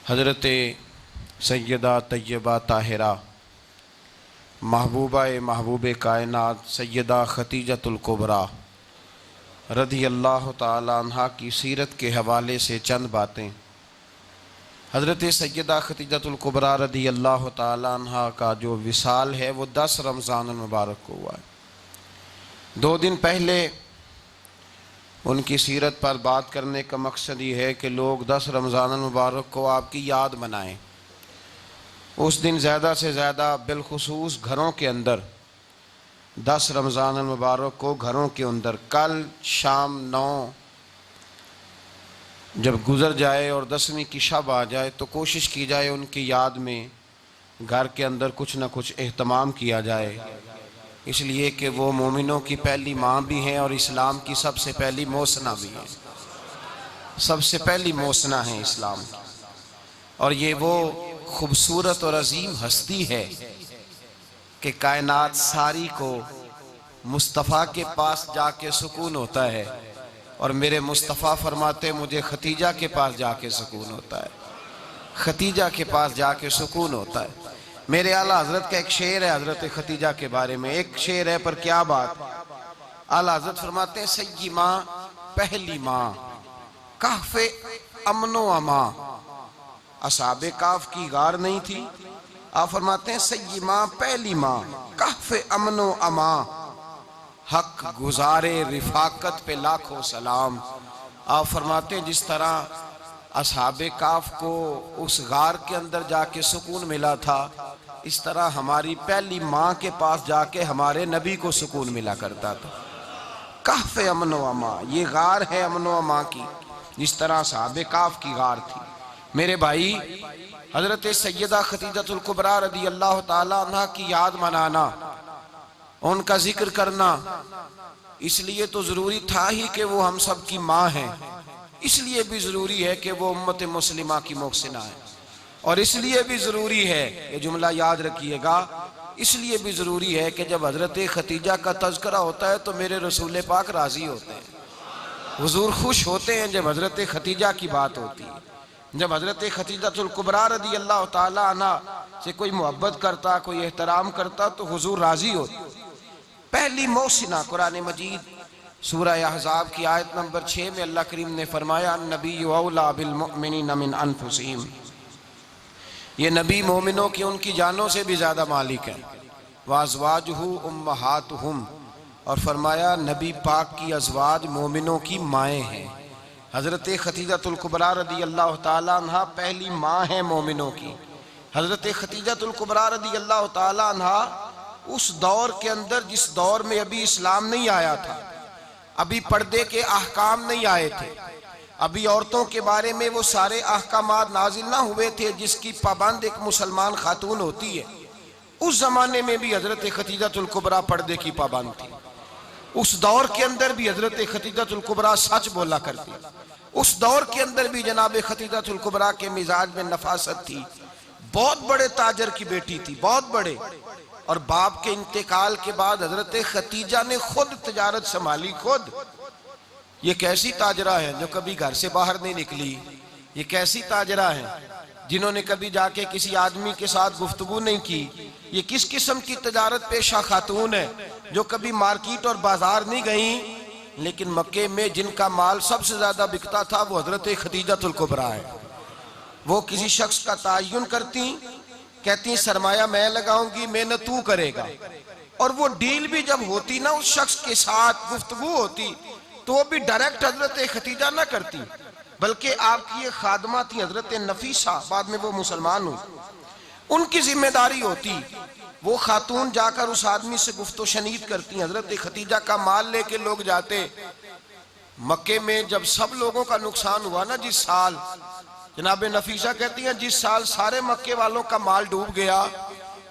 हज़रत सैयदा तय्यबा ताहिरा महबूबा महबूब कायनात सैयदा खतीजतुल कुबरा रज़ी अल्लाह ताला अन्हा की सीरत के हवाले से चंद बातें। हज़रत सैयदा खतीजतुल कुबरा रज़ी अल्लाह ताला अन्हा का जो विसाल है वो 10 रमज़ान मुबारक को हुआ है। 2 दिन पहले उनकी सीरत पर बात करने का मकसद ये है कि लोग 10 रमज़ान मुबारक को आपकी याद मनाएं। उस दिन ज़्यादा से ज़्यादा बिलखुसूस घरों के अंदर 10 रमज़ान मुबारक को घरों के अंदर कल शाम 9 जब गुज़र जाए और 10वीं की शब आ जाए तो कोशिश की जाए उनकी याद में घर के अंदर कुछ न कुछ एहतमाम किया जाए, इसलिए कि वो मोमिनों की पहली माँ भी हैं और इस्लाम की सबसे पहली मोसना भी हैं। सबसे पहली मोसना है इस्लाम की, और ये वो खूबसूरत और अजीम हस्ती है कि कायनात सारी को मुस्तफ़ा के पास जाके सुकून होता है, और मेरे मुस्तफ़ा फरमाते मुझे खतीजा के पास जाके सुकून होता है। खतीजा के पास जाके सुकून होता है। मेरे आला हजरत का एक शेर है हजरत खतीजा के बारे में, एक शेर है पर क्या बात। आला हजरत फरमाते हैं सय्यी माँ पहली माँ काफ़े अमनो अमा। असहाबे काफ की गार नहीं थी, आप फरमाते हैं सय्यी माँ पहली माँ काफ़े अमनो अमा, हक गुजारे रिफाकत पे लाखों सलाम। आप फरमाते हैं जिस तरह असहाबे काफ को उस गार के अंदर जाके सुकून मिला था, इस तरह हमारी पहली माँ के पास जाके हमारे नबी को सुकून मिला करता था। काफ़े अमनो अमा, ये गार है अमनो अमा की, जिस तरह असहाबे काफ की गार थी। मेरे भाई, हजरत सैयदा खतीजतुल कुबरा रज़ी अल्लाह ताला अन्हा की याद मनाना, उनका जिक्र करना, इसलिए तो ज़रूरी था ही कि वो हम सब की माँ हैं, इसलिए भी ज़रूरी है कि वो उम्मत मुस्लिमा की मोहसिना है, और इसलिए भी ज़रूरी है, ये जुमला याद रखिएगा, इसलिए भी ज़रूरी है कि जब हज़रत खतीजा का तज़किरा होता है तो मेरे रसूल पाक राज़ी होते हैं, हुज़ूर खुश होते हैं जब हज़रत खतीजा की बात होती है। जब हज़रत खतीजतुल कुबरा रज़ी अल्लाह ताला अन्हा से कोई मोहब्बत करता, कोई एहतराम करता तो हुज़ूर राज़ी होते। पहली मोहसिना, कुरान मजीद सूरह अहज़ाब की आयत नंबर 6 में अल्लाह करीम ने फरमाया अन्नबी औला बिल मुमिनीन मिन अनफुसिहिम, ये नबी मोमिनों की उनकी जानों से भी ज़्यादा मालिक है। वाज़वाजुहु उम्महातुहुम, और फरमाया नबी पाक की अज़वाज मोमिनों की माएँ हैं। हज़रत खतीजतुल कुबरा रज़ी अल्लाह ताला अन्हा पहली माँ है मोमिनों की। हज़रत खतीजतुल कुबरा रज़ी अल्लाह ताला अन्हा उस दौर के अंदर जिस दौर में अभी इस्लाम नहीं आया था, अभी पर्दे के अहकाम नहीं आए थे, अभी औरतों के बारे में वो सारे अहकामात नाजिल ना हुए थे जिसकी पाबंद एक मुसलमान खातून होती है। उस ज़माने में भी हज़रत खतीजतुल कुबरा पर्दे की पाबंद थी। उस दौर के अंदर भी हज़रत खतीजतुल कुबरा सच बोला करती। उस दौर के अंदर भी जनाब खतीजतुल कुबरा के मिजाज में नफासत थी। बहुत बड़े ताजर की बेटी थी, बहुत बड़े, और बाप के इंतकाल के बाद हज़रत खतीजा ने खुद तजारत संभाली। खुद, ये कैसी ताजरा है जो कभी घर से बाहर नहीं निकली, ये कैसी ताजरा है जिन्होंने कभी जाके किसी आदमी के साथ गुफ्तगू नहीं की, ये किस किस्म की तजारत पेशा खातून है जो कभी मार्केट और बाजार नहीं गई, लेकिन मक्के में जिनका माल सबसे ज्यादा बिकता था वो हजरत खतीजतुल कुबरा है। वो किसी शख्स का तायुन करती, कहती सरमाया मैं लगाऊंगी, मेहनत तू करेगा, और वो डील भी जब होती ना उस शख्स के साथ गुफ्तगू होती तो वो भी डायरेक्ट हजरत खतीजा ना करती, बल्कि आपकी ये खादमा थी हजरत नफीसा, बाद में वो मुसलमान हुई, उनकी जिम्मेदारी होती। वो खातून जाकर उस आदमी से गुफ्तो शनीद करती। हजरत खतीजा का माल लेके लोग जाते मक्के में। जब सब लोगों का नुकसान हुआ ना जिस साल, जनाब नफीसा कहती हैं जिस साल सारे मक्के वालों का माल डूब गया,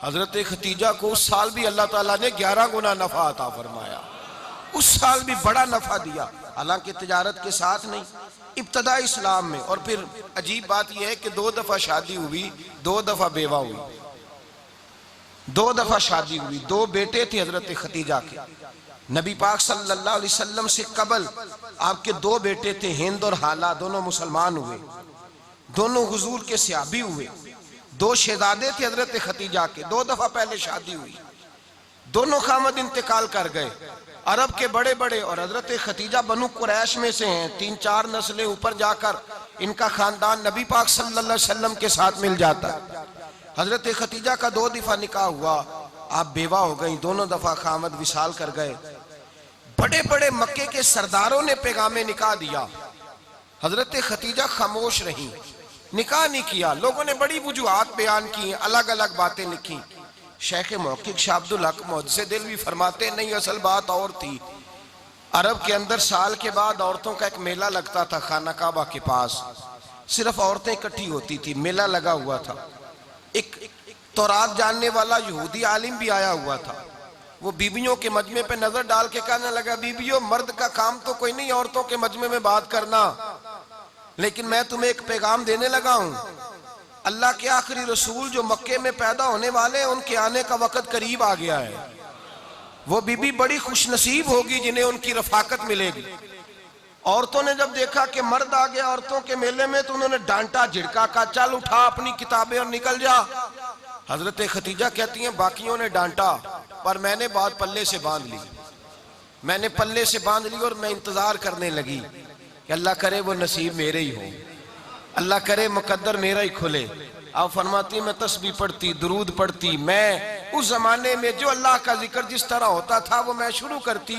हजरत खतीजा को उस साल भी अल्लाह ताला ने 11 गुना नफा अता फरमाया। उस साल भी बड़ा नफा दिया, हालांकि तिजारत के साथ नहीं, इब्तदा इस्लाम में। और फिर अजीब बात यह है कि 2 दफा शादी हुई, 2 दफा बेवा हुई, 2 दफा शादी हुई। 2 बेटे थे हजरत खतीजा के। नबी पाक सल्लल्लाहु अलैहि वसल्लम से कबल आपके 2 बेटे थे, हिंद और हाला, दोनों मुसलमान हुए। दोनों हुजूर के सहाबी हुए। दो शहजादे थे हजरत खतीजा के, 2 दफा पहले शादी हुई। दोनों खामद इंतकाल कर गए, अरब के बड़े बड़े। और हजरत खतीजा बनु कुरैश में से हैं, 3-4 नस्लें ऊपर जाकर इनका खानदान नबी पाक सल्लल्लाहु अलैहि वसल्लम के साथ मिल जाता है। हजरत खतीजा का 2 दफा निकाह हुआ, आप बेवा हो गई, दोनों दफा खामद विसाल कर गए। बड़े बड़े मक्के के सरदारों ने पैगामे निकाह दिया, हजरत खतीजा खामोश रही, निकाह नहीं किया। लोगों ने बड़ी वजूहात बयान की, अलग अलग बातें लिखी। शेख मुहक्किक शाह अब्दुल हक मुहद्दिस दिल्वी फरमाते नहीं, असल बात और थी। अरब के अंदर साल के बाद औरतों का एक मेला लगता था खाना काबा के पास, सिर्फ औरतें इकट्ठी होती थी, मेला लगा हुआ था। एक तौरात जानने वाला यहूदी आलिम भी आया हुआ था। वो बीबियों के मजमे पे नजर डाल के कहने लगा, बीबियों मर्द का काम तो कोई नहीं औरतों के मजमे में बात करना, लेकिन मैं तुम्हें एक पैगाम देने लगा हूं। अल्लाह के आखिरी रसूल जो मक्के में पैदा होने वाले हैं, उनके आने का वक्त करीब आ गया है। वो बीबी बड़ी खुशनसीब होगी जिन्हें उनकी रफाकत मिलेगी। औरतों ने जब देखा कि मर्द आ गया औरतों के मेले में, तो उन्होंने डांटा, झिड़का, का चल उठा अपनी किताबें और निकल जा। हजरत खतीजा कहती हैं बाकियों ने डांटा, पर मैंने बात पल्ले से बांध ली। मैंने पल्ले से बांध ली और मैं इंतजार करने लगी कि अल्लाह करे वो नसीब मेरे ही हो, अल्लाह करे मुकद्दर मेरा ही खुले। आप फरमाती मैं तस्बीह पढ़ती, दुरूद पढ़ती, मैं उस जमाने में जो अल्लाह का जिक्र जिस तरह होता था वो मैं शुरू करती,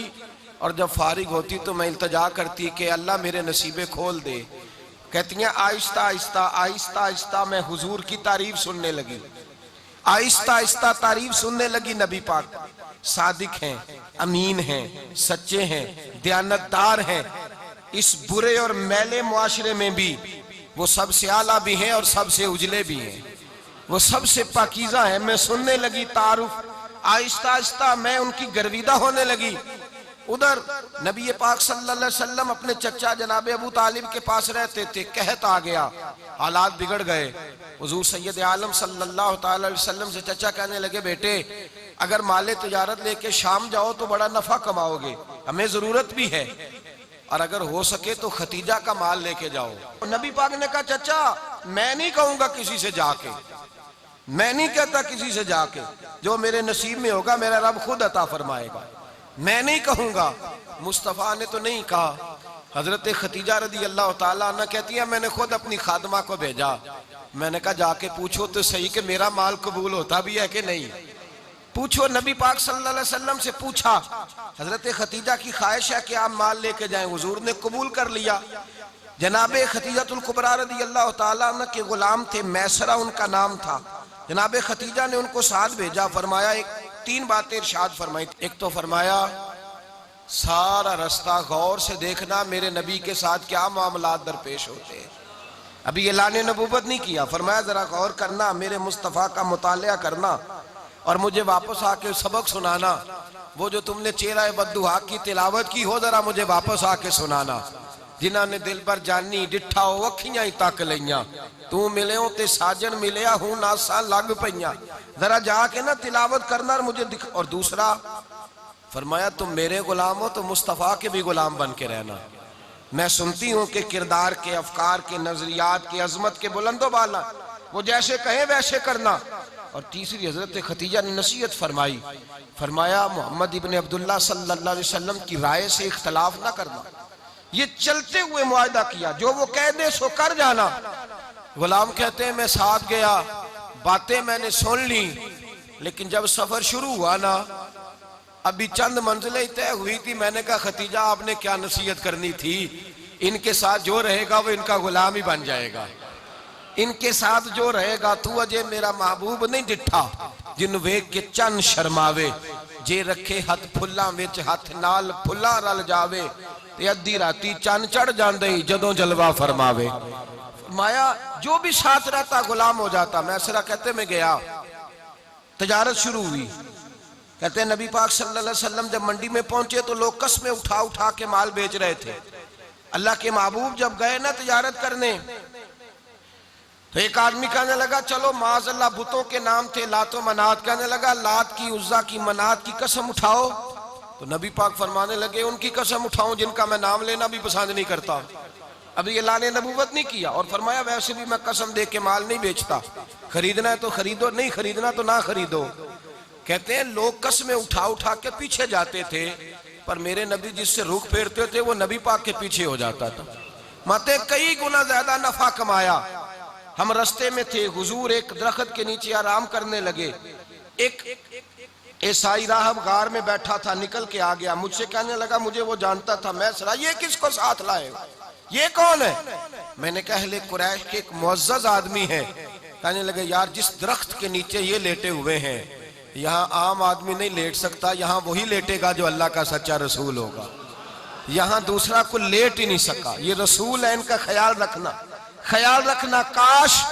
और जब फारिग होती तो मैं इल्तजा करती कि अल्लाह मेरे नसीबे खोल दे। कहती हैं आहिस्ता आहिस्ता आहिस्ता आहिस्ता मैं हुजूर की तारीफ सुनने लगी, आहिस्ता आहिस्ता तारीफ सुनने लगी। नबी पाक सादिक हैं, अमीन हैं, सच्चे हैं, दयानतदार हैं। इस बुरे और मैले मुआशरे में भी वो सबसे आला भी हैं और सबसे उजले भी हैं, वो सबसे पाकीज़ा हैं। मैं सुनने लगी तारुफ, आहिस्ता आहिस्ता मैं उनकी गर्विदा होने लगी। उधर नबी पाक सल्लल्लाहु अलैहि वसल्लम अपने चचा जनाब अबू तालिब के पास रहते थे। कहत आ गया, हालात बिगड़ गए। हुजूर सैयद आलम सल्लल्लाहु अलैहि वसल्लम से चचा कहने लगे, बेटे अगर माले तिजारत लेके शाम जाओ तो बड़ा नफा कमाओगे, हमें जरूरत भी है, और अगर हो सके तो खतीजा का माल लेके जाओ। नबी पाक ने कहा, चचा मैं नहीं कहूंगा किसी से जाके, मैं नहीं कहता किसी से जाके, जो मेरे नसीब में होगा मेरा रब खुद अता फरमाएगा, मैं नहीं कहूंगा। मुस्तफ़ा ने तो नहीं कहा। हजरत खतीजा रदी अल्लाह ताला अन्हा कहती है मैंने खुद अपनी खादमा को भेजा। मैंने कहा जाके पूछो तो सही कि मेरा माल कबूल होता भी है कि नहीं, पूछो। नबी पाक सल्लल्लाहु अलैहि वसल्लम से पूछा। हजरत खतीजा की ख्वाहिश है कि आप माल लेके जाएं, हुजूर ने कबूल कर लिया। जनाबे खतीजतुल कुबरा रदी अल्लाह ताला अन्हा के गुलाम थे, मैसरा उनका नाम था। जनाबे खतीजा ने उनको साथ भेजा। फरमाया एक 3 बातें इरशाद फरमाई। एक तो फरमाया सारा रास्ता गौर से देखना मेरे नबी के साथ क्या मामलात दरपेश होते हैं। अभी ऐलान नबूवत नहीं किया, फरमाया जरा गौर करना, मेरे मुस्तफ़ा का मुतालिया करना और मुझे वापस आके सबक सुनाना। वो जो तुमने चेहरा बद्दुहा की तिलावत की हो, जरा मुझे वापस आके सुनाना। जिन्होंने दिल पर जानी डिठा हो अखियां ही तक लिया, तू मिले हो ते साजन मिलिया हूं नासा लग पईया, जरा जाके ना तिलावत करना और मुझे दिख। और दूसरा फरमाया तुम मेरे गुलाम हो तो मुस्तफ़ा के भी गुलाम बन के रहना। मैं सुनती हूँ कि किरदार के, अफकार के, नजरियात के, अजमत के बुलंदो बाला, वो जैसे कहे वैसे करना। और तीसरी हजरत खतीजा ने नसीहत फरमाई। फरमाया मोहम्मद इब्ने अब्दुल्ला सल्लल्लाहु अलैहि वसल्लम की राय से इख्तलाफ ना करना। ये चलते हुए मुआहदा किया, जो वो कह दे सो कर जाना। गुलाम कहते हैं मैं साथ गया, बातें मैंने सुन ली, लेकिन जब सफर शुरू हुआ ना, अभी चंद मंजिलें तय हुई थी। मैंने कहा खतीजा आपने क्या नसीहत करनी थी, इनके साथ जो रहेगा वो इनका गुलाम ही बन जाएगा, इनके साथ जो रहेगा। तू अजय मेरा महबूब नहीं डिठा जिन वेख के चन शर्मावे, जे रखे हथ फुल्लां विच हथ नाल फुल्लां रल जावे, ते अद्धी राती चन चढ़ जांदे जदों जलवा फरमावे। फरमाया जो भी साथ रहता गुलाम हो जाता। मैसरा कहते मैं गया, तजारत शुरू हुई। कहते हैं नबी पाक सल्लल्लाहु अलैहि वसल्लम जब मंडी में पहुंचे तो लोग कस्में उठा उठा के माल बेच रहे थे। अल्लाह के महबूब जब गए ना तिजारत करने, तो एक आदमी कहने लगा चलो माज़अल्लाह बुतों के नाम थे लातो मनात, कहने लगा लात की, उज़्ज़ा की, मनात की कसम उठाओ। तो नबी पाक फरमाने लगे उनकी कसम उठाऊं जिनका मैं नाम लेना भी पसंद नहीं करता। अभी ऐलान नबूवत नहीं किया। और फरमाया वैसे भी मैं कसम दे के माल नहीं बेचता, खरीदना है तो खरीदो, नहीं खरीदना तो ना खरीदो। कहते हैं लोग कसमें उठा उठा के पीछे जाते थे, पर मेरे नबी जिससे रुख फेरते थे वो नबी पाक के पीछे हो जाता था। माते कई गुना ज्यादा नफा कमाया। हम रास्ते में थे, हुजूर एक दरख्त के नीचे आराम करने लगे। एक ईसाई राहब गार में बैठा था, निकल के आ गया, मुझसे कहने लगा मुझे वो जानता था। मैं सरा ये किसको साथ लाए, ये कौन है? मैंने कहा अहले कुरैश के एक मुअज़्ज़ज़ आदमी है। कहने लगे यार जिस दरख्त के नीचे ये लेटे हुए हैं, यहाँ आम आदमी नहीं लेट सकता, यहाँ वही लेटेगा जो अल्लाह का सच्चा रसूल होगा। यहाँ दूसरा को लेट ही नहीं सका। ये रसूल है, इनका ख्याल रखना, ख्याल रखना। काश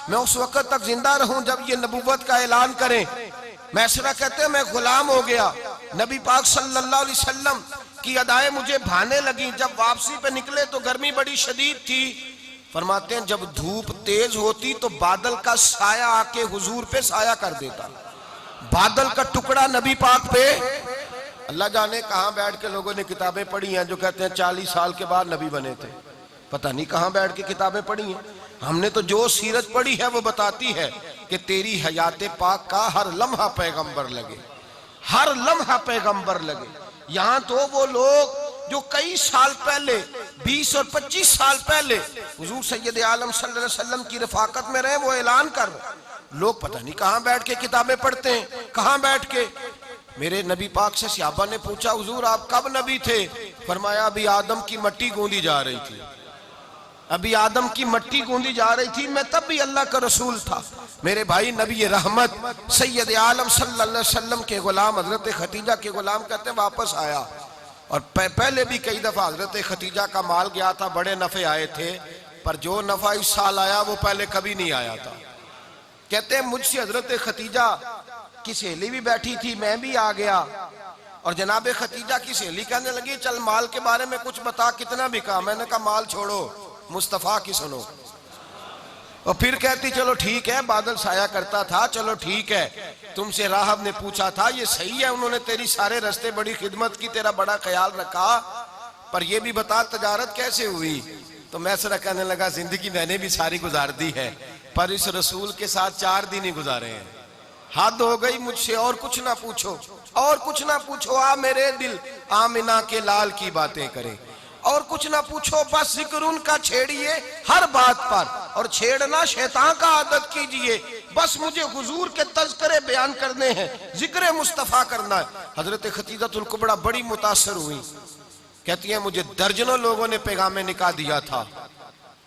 मैं उस वक्त तक जिंदा रहूं जब ये नबूवत का ऐलान करें। मैसरा कहते हैं मैं गुलाम हो गया। नबी पाक सल्लल्लाहु अलैहि वसल्लम की अदाएं मुझे भाने लगी। जब वापसी पे निकले तो गर्मी बड़ी शदीद थी। फरमाते हैं जब धूप तेज होती तो बादल का साया आके हुजूर पे साया कर देता। बादल का टुकड़ा नबी पाक पे। अल्लाह जाने कहां बैठ के लोगों ने किताबें पढ़ी हैं जो कहते हैं 40 साल के बाद नबी बने थे। पता नहीं कहां बैठ के किताबें पढ़ी हैं। हमने तो जो सीरत पढ़ी है वो बताती है कि तेरी हयाते पाक का हर लम्हा पैगंबर लगे, हर लम्हा पैगंबर लगे। यहाँ तो वो लोग जो कई साल पहले 20 और 25 साल पहले हुजूर सैयद आलम सल्लल्लाहु अलैहि वसल्लम की रफाकत में रहे, वो ऐलान कर रहे। लोग पता नहीं कहां बैठ के किताबें पढ़ते हैं, कहां बैठ के। मेरे नबी पाक से सहाबा ने पूछा हुजूर आप कब नबी थे? फरमाया अभी आदम की मट्टी गूंदी जा रही थी, अभी आदम की मट्टी गूंदी जा रही थी, मैं तब भी अल्लाह का रसूल था। मेरे भाई नबी रहमत सैयद आलम सल्लल्लाहु अलैहि वसल्लम के गुलाम हजरत खतीजा के गुलाम कहते हैं वापस आया। और पहले भी कई दफा हजरत खतीजा का माल गया था, बड़े नफे आए थे, पर जो नफा इस साल आया वो पहले कभी नहीं आया था। कहते हैं मुझसे हजरत खतीजा की सहेली भी बैठी थी, मैं भी आ गया। और जनाब खतीजा की सहेली कहने लगी चल माल के बारे में कुछ बता, कितना बिका? मैंने कहा माल छोड़ो, मुस्तफा की सुनो। और फिर कहती चलो ठीक है, बादल साया करता था, चलो ठीक है। तुमसे राहब ने पूछा था ये सही है, उन्होंने तेरी सारे रास्ते बड़ी खिदमत की, तेरा बड़ा ख्याल रखा, पर ये भी बता तजारत कैसे हुई? तो मैं सरा कहने लगा जिंदगी मैंने भी सारी गुजार दी है, पर इस रसूल के साथ 4 दिन ही गुजारे हैं। हद हो गई मुझसे, और कुछ ना पूछो, और कुछ ना पूछो। आ मेरे दिल आमिना के लाल की बातें करें, और कुछ ना पूछो, बस जिक्र उनका छेड़िए हर बात पर, और छेड़ना शैतान का आदत कीजिए। बस मुझे हुजूर के तज़किरे बयान करने हैं, जिक्र मुस्तफा करना है। हजरत खतीजतुल कुबरा बड़ी मुतासर हुई। कहती है मुझे दर्जनों लोगों ने पैगामे निकाल दिया था,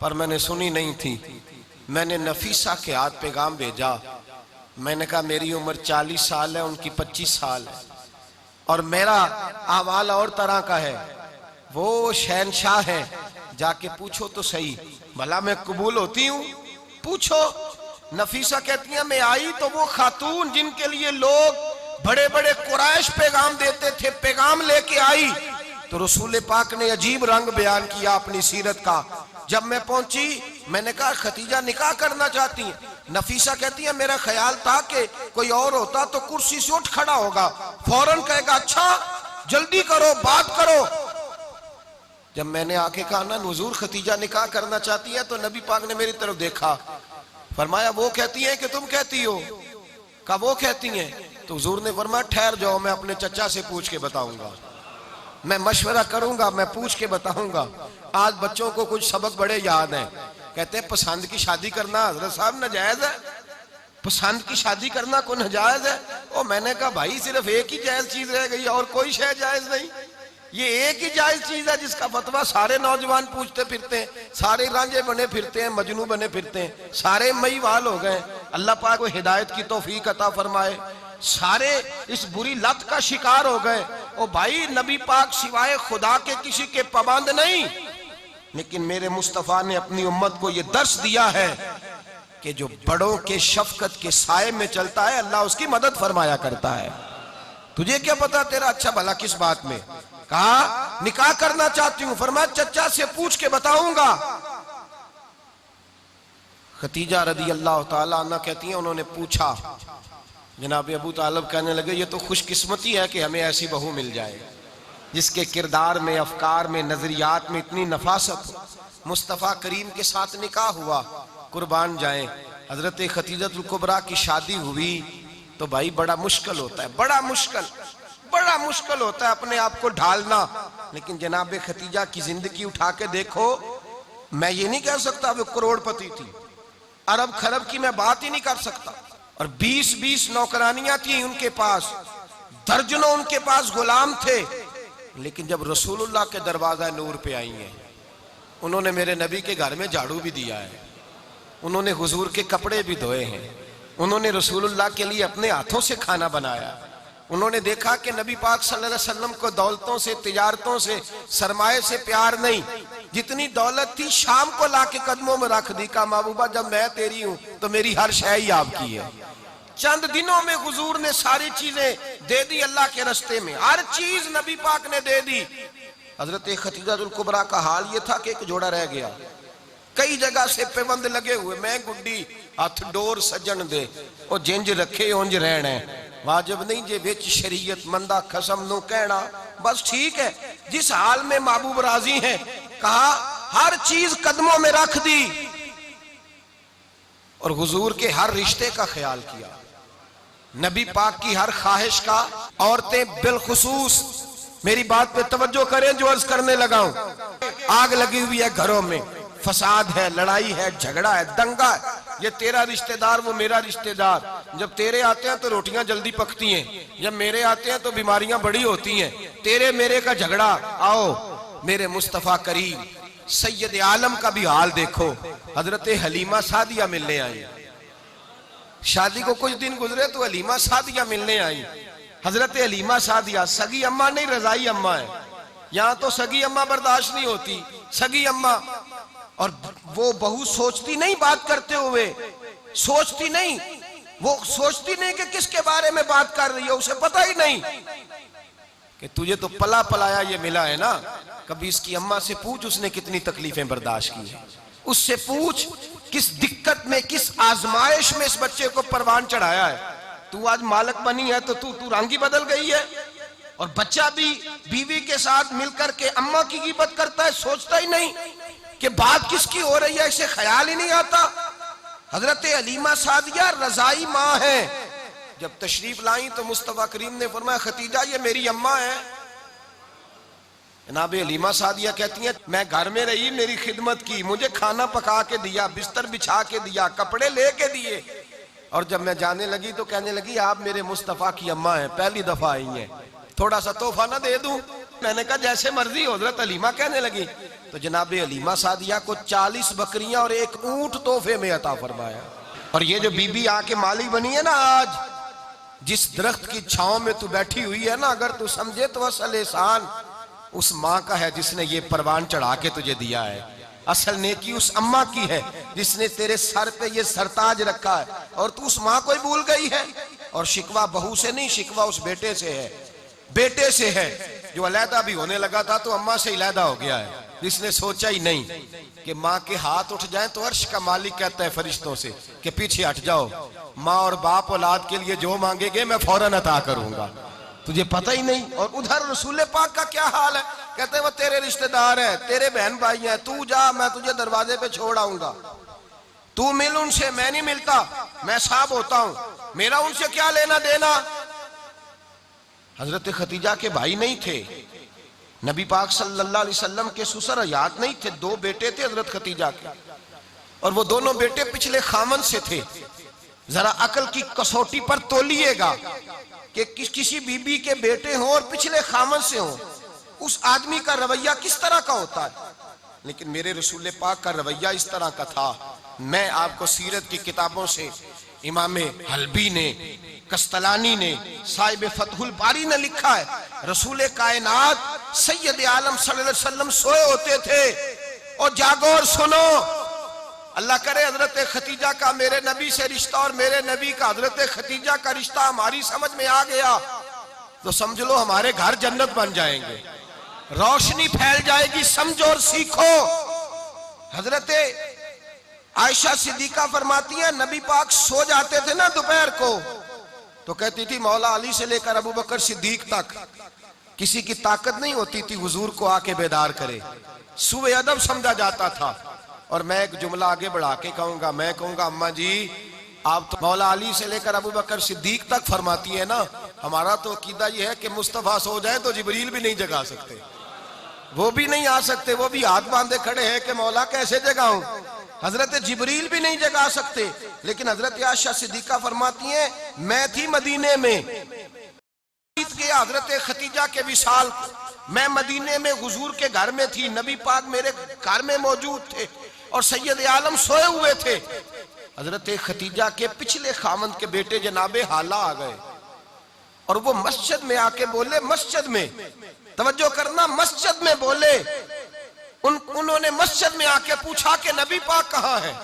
पर मैंने सुनी नहीं थी। मैंने नफीसा के हाथ पैगाम भेजा। मैंने कहा मेरी उम्र 40 साल है, उनकी 25 साल है, और मेरा अहवाल और तरह का है। वो शहनशाह है, जाके पूछो तो सही, भला मैं कबूल होती हूँ? पूछो। नफीसा कहती है मैं आई तो वो खातून जिनके लिए लोग बड़े बड़े कुरैश पैगाम देते थे, पैगाम लेके आई। तो रसूल पाक ने अजीब रंग बयान किया अपनी सीरत का। जब मैं पहुंची मैंने कहा खतीजा निकाह करना चाहती है। नफीसा कहती है मेरा ख्याल था कि कोई और होता तो कुर्सी से उठ खड़ा होगा, फौरन कहेगा अच्छा जल्दी करो, बात करो। जब मैंने आके कहा ना हुजूर खतीजा निकाह करना चाहती है, तो नबी पाक ने मेरी तरफ देखा, फरमाया वो कहती है कि तुम कहती हो? कहा वो कहती हैं। तो हुजूर ने फरमाया ठहर जाओ, मैं अपने चचा से पूछ के बताऊंगा, मैं मशवरा करूंगा, मैं पूछ के बताऊंगा। आज बच्चों को कुछ सबक बड़े याद हैं। कहते हैं पसंद की शादी करना हजरत साहब नाजायज है, पसंद की शादी करना को नाजायज है। और मैंने कहा भाई सिर्फ एक ही जायज चीज रह गई, और कोई शय जायज नहीं। ये एक ही जायज चीज है जिसका फतवा सारे नौजवान पूछते फिरते हैं, सारे रांझे बने फिरते हैं, मजनू बने फिरते हैं, सारे मईवाल हो गए। अल्लाह पाक को हिदायत की तौफीक अता फरमाए। सारे इस बुरी लत का शिकार हो गए। ओ भाई नबी पाक सिवाय खुदा के किसी के पाबंद नहीं, लेकिन मेरे मुस्तफा ने अपनी उम्मत को यह दर्श दिया है कि जो बड़ों के शफकत के साए में चलता है अल्लाह उसकी मदद फरमाया करता है। तुझे क्या पता तेरा अच्छा भला किस बात में? कहा निकाह करना चाहती हूं, फरमाया चचा से पूछ के बताऊंगा। खतीजा रदी अल्लाह ताला अन्हा कहती हैं उन्होंने पूछा। जनाब अबू तालिब कहने लगे ये तो खुशकिस्मती है कि हमें ऐसी बहू मिल जाए जिसके किरदार में, अफकार में, नजरियात में इतनी नफासत हो। मुस्तफ़ा करीम के साथ निकाह हुआ, कुर्बान जाए। हजरत खतीजतुल कुबरा की शादी हुई तो भाई बड़ा मुश्किल होता है, बड़ा मुश्किल होता है अपने आप को ढालना। लेकिन जनाब खतीजा की जिंदगी उठा के देखो, मैं ये नहीं कह सकता वो करोड़पति थी, अरब खरब की मैं बात ही नहीं कर सकता। और 20-20 नौकरानियां थी उनके पास, दर्जनों उनके पास गुलाम थे। लेकिन जब रसूलुल्लाह के दरवाजा नूर पे आई हैं, उन्होंने मेरे नबी के घर में झाड़ू भी दिया है, उन्होंने हुजूर के कपड़े भी धोए हैं, उन्होंने रसूलुल्लाह के लिए अपने हाथों से खाना बनाया। उन्होंने देखा कि नबी पाक सल्लल्लाहु अलैहि वसल्लम को दौलतों से, तिजारतों से, सरमाए से प्यार नहीं, जितनी दौलत थी शाम को लाके कदमों में रख दी। कहा महबूबा जब मैं तेरी हूं तो मेरी हर शय ही आपकी है। चंद दिनों में हुजूर ने सारी चीजें दे दी अल्लाह के रास्ते में, हर चीज नबी पाक ने दे दी। हजरत खतीजतुल कुबरा का हाल ये था कि एक जोड़ा रह गया, कई जगह से पेबंद लगे हुए, मैं गुड्डी हथ डोर सजन दे और जिंज रखे उंज रहना वाजिब नहीं जे विच शरीयत मंदा खसम नु कहना। बस ठीक है, जिस हाल में महबूब राजी हैं, कहा हर चीज कदमों में रख दी और हुजूर के हर रिश्ते का ख्याल किया, नबी पाक की हर ख्वाहिश का। औरतें बिलखुसूस, मेरी बात पे तवज्जो करें जो अर्ज करने लगा हूं। आग लगी हुई है घरों में, फसाद है, लड़ाई है, झगड़ा है, दंगा है, ये तेरा रिश्तेदार वो मेरा रिश्तेदार। जब तेरे आते हैं तो रोटियां जल्दी पकती हैं, जब मेरे आते हैं तो बीमारियां बड़ी होती हैं, तेरे मेरे का झगड़ा। आओ मेरे मुस्तफ़ा करीम सैयद आलम का भी हाल देखो। हजरत हलीमा सादिया मिलने आई, शादी को कुछ दिन गुजरे तो हलीमा सादिया मिलने आई। हजरत हलीमा सादिया सगी अम्मा नहीं, रजाई अम्मा है। यहां तो सगी अम्मा बर्दाश्त नहीं होती, सगी अम्मा। और वो बहू सोचती नहीं, बात करते हुए सोचती नहीं, वो सोचती नहीं कि किसके बारे में बात कर रही है, उसे पता ही नहीं कि तुझे तो पला पलाया ये मिला है ना। कभी इसकी अम्मा से पूछ उसने कितनी तकलीफें बर्दाश्त की है, उससे पूछ किस दिक्कत में, किस आजमाइश में इस बच्चे को परवान चढ़ाया है। तू आज मालक बनी है तो तू रंगी बदल गई है। और बच्चा भी बीवी के साथ मिलकर के अम्मा की गिबत करता है, सोचता ही नहीं कि बात किसकी हो रही है, इसे ख्याल ही नहीं आता। हजरत हलीमा सादिया रजाई माँ है। जब तशरीफ लाई तो मुस्तफा करीम ने फरमाया खतीजा ये मेरी अम्मा है। जनाब हलीमा सादिया कहती हैं मैं घर में रही, मेरी खिदमत की, मुझे खाना पका के दिया, बिस्तर बिछा के दिया, कपड़े लेके दिए, और जब मैं जाने लगी तो कहने लगी आप मेरे मुस्तफा की अम्मा हैं, पहली दफा आई हैं, थोड़ा सा तोहफा ना दे दूं। मैंने कहा जैसे मर्जी हो। हजरत हलीमा कहने लगी तो जनाब हलीमा सादिया को 40 बकरियां और एक ऊंट तोहफे में अता फरमाया। और ये जो बीबी आके मालिक बनी है ना, आज जिस दरख्त की छांव में तू बैठी हुई है ना, अगर तू समझे तो असल एहसान उस माँ का है जिसने ये परवान चढ़ा के तुझे दिया है। असल नेकी उस अम्मा की है जिसने तेरे सर पे ये सरताज रखा है, और तू उस माँ को ही भूल गई है। और शिकवा बहू से नहीं, शिकवा उस बेटे से है, बेटे से है जो अलहदा भी होने लगा था तो अम्मा से अलहदा हो गया है, जिसने सोचा ही नहीं कि माँ के हाथ उठ जाए तो अर्श का मालिक कहता है फरिश्तों से कि पीछे हट जाओ, माँ और बाप औलाद के लिए जो मांगेगे मैं फौरन अता करूंगा, तुझे पता ही नहीं। और उधर रसूल पाक का क्या हाल है, कहते हैं वो तेरे रिश्तेदार है, तेरे बहन भाई हैं, तू जा मैं तुझे दरवाजे पे छोड़ आऊंगा, तू मिल उनसे, मैं नहीं मिलता, मैं साहब होता हूं, मेरा उनसे क्या लेना देना। हजरत खतीजा के भाई नहीं थे, नबी पाक सल्लल्लाहु अलैहि वसल्लम के ससुर हयात नहीं थे, दो बेटे थे हजरत खतीजा के, और वो दोनों बेटे पिछले खामन से थे। जरा अकल की कसौटी पर तोलिएगा कि किसी बीबी के बेटे हों और पिछले खामन से हों, उस आदमी का रवैया किस तरह का होता है। लेकिन मेरे रसूल पाक का रवैया इस तरह का था। मैं आपको सीरत की किताबों से, इमाम हल्बी ने, कस्तलानी ने, साहिब फतहुल बारी ने लिखा है, रसूल कायनात सैयद आलम सल्लल्लाहु अलैहि वसल्लम सोए होते थे और जागो और सुनो, अल्लाह करे हजरत खतीजा का मेरे नबी से रिश्ता और मेरे नबी का हजरत खतीजा का रिश्ता हमारी समझ में आ गया तो समझ लो हमारे घर जन्नत बन जाएंगे, रोशनी फैल जाएगी, समझो और सीखो। हजरत आयशा सिद्दीका फरमाती है नबी पाक सो जाते थे ना दोपहर को तो कहती थी मौला अली से लेकर अबू बकर सिद्दीक तक किसी की ताकत नहीं होती थी हुजूर को आके बेदार करे, सुबह अदब समझा जाता था। और मैं एक जुमला आगे बढ़ा के कहूंगा, मैं कहूंगा अम्मा जी आप तो मौला अली से लेकर अबू बकर सिद्दीक तक फरमाती है ना, हमारा तो अकीदा ये है कि मुस्तफा सो जाए तो जिब्रील भी नहीं जगा सकते, वो भी नहीं आ सकते, वो भी हाथ बांधे खड़े हैं कि मौला कैसे जगाऊं। हजरत जिब्रील भी नहीं जगा सकते। लेकिन हजरत आयशा सिद्दीका फरमाती हैं मैं थी मदीने में, गया हजरत खतीजा के विशाल, मैं मदीने में हुजूर के घर में थी, नबी पाक मेरे घर में मौजूद थे और सैयद आलम सोए हुए थे। हजरत खतीजा के पिछले खामंद के बेटे जनाबे हाला आ गए और वो मस्जिद में आके बोले, मस्जिद में तवज्जो करना, मस्जिद में बोले, उन्होंने मस्जिद में आके पूछा कि नबी पाक कहाँ है,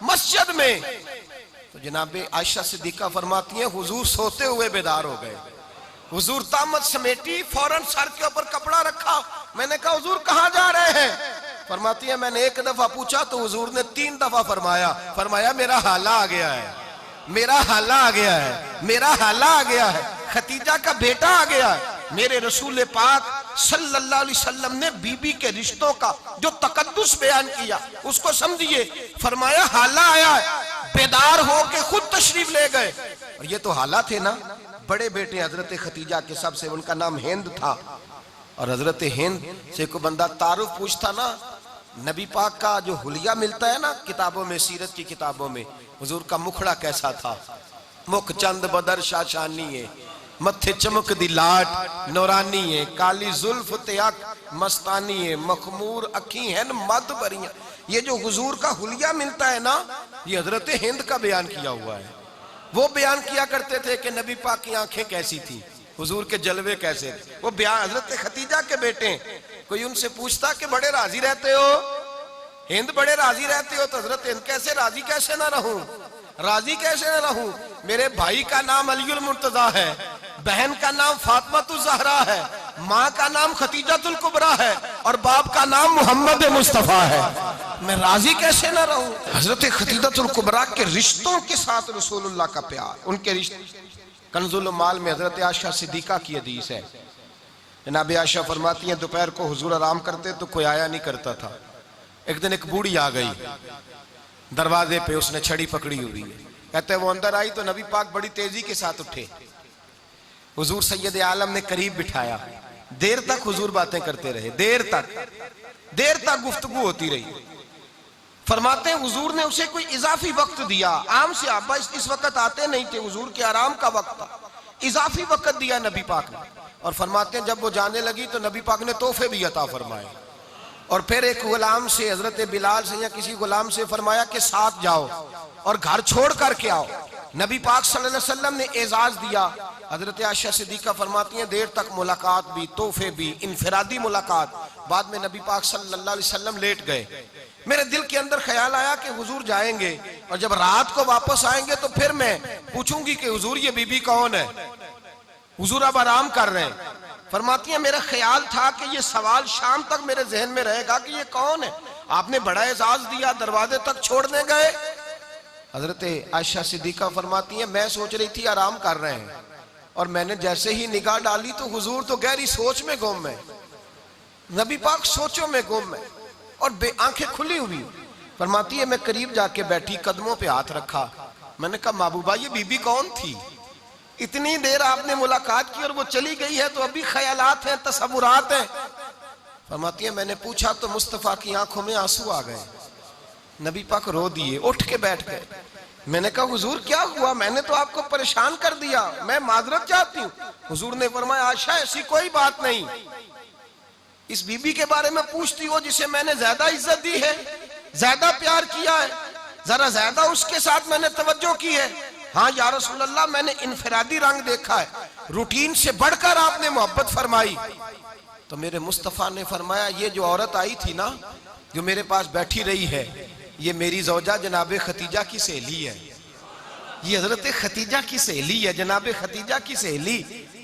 मस्जिद में। तो जनाबे आयशा सिद्दीका फरमाती हैं हुजूर सोते हुए बेदार हो गए। हुजूर तामत समेटी, फौरन सर के ऊपर कपड़ा रखा। मैंने कहा हुजूर कहाँ जा रहे हैं? फरमाती है मैंने एक दफा पूछा तो हुजूर ने 3 दफा फरमाया मेरा हाला आ गया है, मेरा हाला आ गया है, मेरा हाला आ गया है, खतीजा का बेटा आ गया है। मेरे रसूल पाक सल्लल्लाहु अलैहि वसल्लम ने बीबी के रिश्तों का जो तकद्दुस बयान किया उसको समझिए। फरमाया हाला आया है, बेदार होके खुद तशरीफ ले गए। और ये तो हाला थे ना, बड़े बेटे हजरत खतीजा के, सबसे उनका नाम हिंद था। और हजरत हिंद से को बंदा तारुफ पूछता ना, नबी पाक का जो हुलिया मिलता है ना किताबों में, सीरत की किताबों में, हुजूर का मुखड़ा कैसा था, मुख चंद बदर शाशानी है, मत्थे चमक दी लाट नौरानी है, काली जुल्फ ते अख मस्तानी है, मखमूर अखी है मद भरियां। ये जो हुजूर का हुलिया मिलता है ना, ये हजरत हिंद का बयान किया हुआ है। वो बयान किया करते थे कि नबी पाक की आंखें कैसी थी, हुजूर के जलवे कैसे थे। वो बयान हजरत खतीजा के बेटे, कोई उनसे पूछता कि बड़े राजी रहते हो, हिंद बड़े राजी रहते हो, तो हजरत हिंद कैसे राजी कैसे ना रहूं, राजी कैसे ना रहूं। मेरे भाई का नाम अलीउल मुर्तजा है, बहन का नाम फातिमातुज ज़हरा है, माँ का नाम खतीजातुल कुबरा है और बाप का नाम मोहम्मद मुस्तफा है, मैं राजी कैसे ना रहूं। हजरत खतीजातुल कुबरा के रिश्तों के साथ रसूलुल्लाह का प्यार, उनके रिश्ते। कंजुल माल में हजरत आयशा सिद्दीका की हदीस है, जनाब आयशा फरमाती हैं दोपहर को हुजूर आराम करते तो कोई आया नहीं करता था। एक दिन एक बूढ़ी आ गई दरवाजे पे, उसने छड़ी पकड़ी हुई है। कहते वो अंदर आई तो नबी पाक बड़ी तेजी के साथ उठे, हुजूर सैयद आलम ने करीब बिठाया, देर तक हुजूर बातें करते रहे, देर तक गुफ्तगू होती रही। फरमाते हैं हुजूर ने उसे कोई इजाफी वक्त दिया, आम से आबा इस वक्त आते नहीं थे, हुजूर के आराम का वक्त था, इजाफी वक्त दिया नबी पाक ने। और फरमाते हैं जब वो जाने लगी तो नबी पाक ने तोहफे भी अता फरमाए। और फिर एक गुलाम से, हजरत बिलाल से या किसी गुलाम से फरमाया कि साथ जाओ और घर छोड़ करके आओ। नबी पाक सल्लल्लाहु अलैहि वसल्लम ने एजाज दिया। हजरत आयशा सिद्दीका फरमाती हैं देर तक मुलाकात भी, तोहफे भी, इनफरादी मुलाकात। बाद में नबी पाक सल्लल्लाहु अलैहि वसल्लम लेट गए। मेरे दिल के अंदर ख्याल आया कि हुजूर जाएंगे और जब रात को वापस आएंगे तो फिर मैं पूछूंगी कि हुजूर ये बीबी कौन है, हुजूर अब आराम कर रहे हैं। फरमाती है मेरा ख्याल था कि ये सवाल शाम तक मेरे जहन में रहेगा कि ये कौन है, आपने बड़ा एजाज दिया, दरवाजे तक छोड़ने गए। हजरत आयशा सिद्दीका फरमाती है मैं सोच रही थी आराम कर रहे हैं और मैंने जैसे ही निगाह डाली तो हुजूर तो गहरी सोच में गुम है, नबी पाक सोचों में गुम है और आंखें खुली हुई। फरमाती है मैं करीब जाके बैठी, कदमों पे हाथ रखा, मैंने कहा महबूबा ये बीबी कौन थी, इतनी देर आपने मुलाकात की और वो चली गई है तो अभी ख्यालात हैं, तसव्वुरात हैं। फरमाती है मैंने पूछा तो मुस्तफा की आंखों में आंसू आ गए, नबी पाक रो दिए, उठ के बैठ गए। मैंने कहा हुजूर क्या हुआ, मैंने तो आपको परेशान कर दिया, मैं माजरत चाहती हूँ। हुजूर ने फरमाया आयशा ऐसी कोई बात नहीं, इस बीबी के बारे में पूछती हो जिसे मैंने ज्यादा इज्जत दी है, ज्यादा प्यार किया है, जरा ज्यादा उसके साथ मैंने तवज्जो की है। हाँ या रसूल अल्लाह मैंने इनफरादी रंग देखा है, रूटीन से बढ़कर आपने मोहब्बत फरमाई। तो मेरे मुस्तफा ने फरमाया ये जो औरत आई थी ना, जो मेरे पास बैठी रही है, ये मेरी ज़ौजा जनाब खतीजा की सहेली है, ये हजरत खतीजा की सहेली है, जनाब खतीजा की सहेली।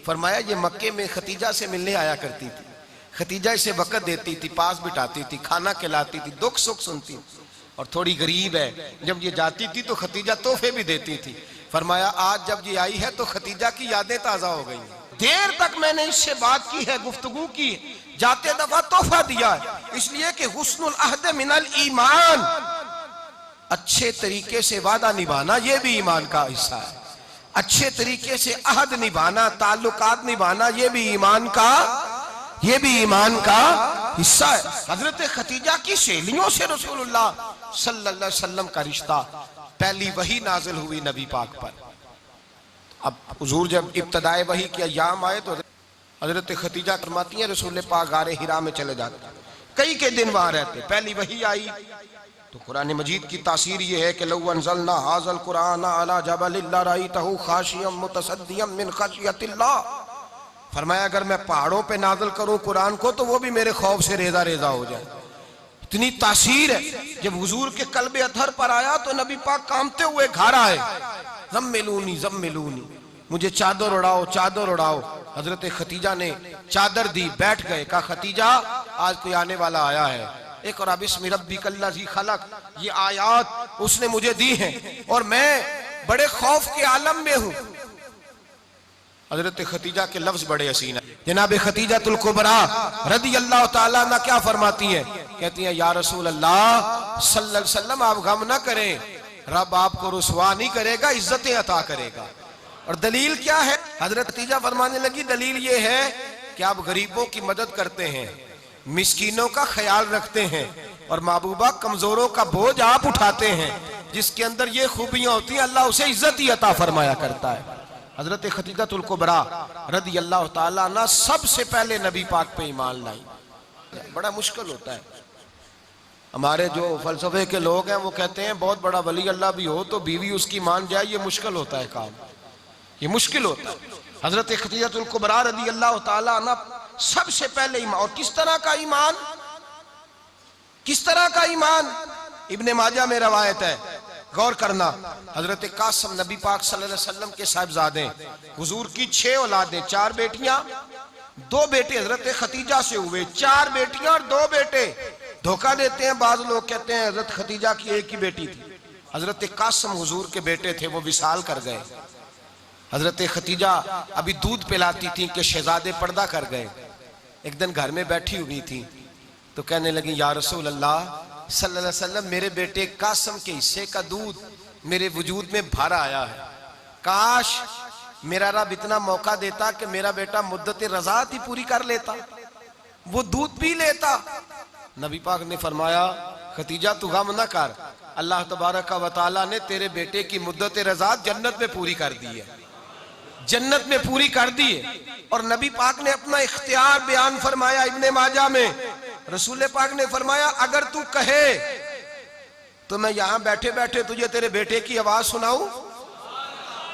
फरमाया ये मक्के में खतीजा से मिलने आया करती थी, खतीजा इसे वक़्त देती थी, पास बिठाती थी, खाना खिलाती थी, दुख सुख सुनती, और थोड़ी गरीब है, जब ये जाती थी तो खतीजा तोहफे भी देती थी। फरमाया आज जब ये आई है तो खतीजा की यादें ताज़ा हो गई, देर तक मैंने इससे बात की है, गुफ्तगू की है, जाते दफा तोहफा दिया है, इसलिए कि हुस्नुल अहद मिनल ईमान, अच्छे तरीके से वादा निभाना ये भी ईमान का हिस्सा है। अच्छे तरीके से अहद निभाना, ताल्लुकात निभाना ये भी ईमान का हिस्सा है। हजरत खतीजा की सहेलियों से रसूलुल्लाह सल्लल्लाहु अलैहि वसल्लम का रिश्ता, पहली वही नाजिल हुई नबी पाक पर। अब हुजूर जब इब्तदाए वही के अय्याम आए तो हजरत खतीजा फरमाती हैं रसूल पाक गारे हिरा में चले जाते, कई के दिन वहां रहते। पहली वही आई तो कुरान मजीद की तासीर ये है कि लौ अनज़लना हाज़ल कुरान अला जबलिन लरअयतहु खाशियम मुतसद्दियम मिन खशियतिल्लाह, फरमाया अगर मैं पहाड़ों पे नाज़िल करूं कुरान को तो वो भी मेरे खौफ से रेजा रेजा हो जाए। इतनी तासीर है। जब हुजूर के कल्बे अथर पर आया तो नबी पाक कांपते हुए घर आए, ज़म्मिलूनी ज़म्मिलूनी, मुझे चादर उड़ाओ चादर उड़ाओ। हजरत खतीजा ने चादर दी, बैठ गए, कहा खतीजा आज कोई आने वाला आया है, एक और बिस्मि रब्बिकल्लज़ी खलक, ये आयात उसने मुझे दी हैं और मैं बड़े खौफ के आलम में हूं। हजरत खतीजा के लफ्ज बड़े हसीन है। जनाब खतीजातुल कुबरा रदी अल्लाह ताला अन्हा क्या फरमाती हैं, कहती हैं या रसूल अल्लाह सल्लल्लाहु अलैहि वसल्लम आप गम ना करें, रब आपको रुसवा नहीं करेगा, इज्जतें अता करेगा। और दलील क्या है? हजरत खतीजा फरमाने लगी दलील ये है कि आप गरीबों की मदद करते हैं, मिस्कीनों का ख्याल रखते हैं और महबूबा कमजोरों का बोझ आप उठाते हैं। जिसके अंदर ये खूबियां होती हैं अल्लाह उसे इज्जत ही अता फरमाया करता है। हजरत खतीजातुल कुबरा रदी अल्लाह ताला अन्हा सबसे पहले नबी पाक पे ईमान लाई। बड़ा मुश्किल होता है। हमारे जो फलसफे के लोग हैं वो कहते हैं बहुत बड़ा वली अल्लाह भी हो तो बीवी उसकी मान जाए, ये मुश्किल होता है काम, ये मुश्किल होता है। हजरत खतीजातुल कुबरा रदी अल्लाह ताला अन्हा सबसे पहले ईमान, और किस तरह का ईमान, किस तरह का ईमान, इब्ने माजा में रवायत है, गौर करना। हजरत कासिम नबी पाक सल्लल्लाहु अलैहि वसल्लम के साहिबजादे, हुजूर की 6 औलादें, 4 बेटियां 2 बेटे हजरत खतीजा से हुए, 4 बेटियां और 2 बेटे। धोखा देते हैं बाज लोग, कहते हैं हजरत खतीजा की एक ही बेटी थी। हजरत कासिम हुजूर के बेटे थे, वो विसाल कर गए। हजरत खतीजा अभी दूध पिलाती थी कि शहजादे पर्दा कर गए। एक दिन घर में बैठी हुई थी तो कहने लगी या रसूल अल्लाह सल्लल्लाहु अलैहि वसल्लम मेरे बेटे कासिम के हिस्से का दूध मेरे वजूद में भर आया है, काश मेरा रब इतना मौका देता कि मेरा बेटा मुद्दत रज़ात ही पूरी कर लेता, वो दूध पी लेता। नबी पाक ने फरमाया खतीजा तू गम ना कर, अल्लाह तबारक व तआला ने तेरे बेटे की मुद्दत रज़ात जन्नत में पूरी कर दी है, जन्नत में पूरी कर दी है। और नबी पाक ने अपना इख्तियार बयान फरमाया इब्ने माजा में, रसूल पाक ने फरमाया अगर तू कहे तो मैं यहां बैठे बैठे तुझे तेरे बेटे की आवाज सुनाऊं,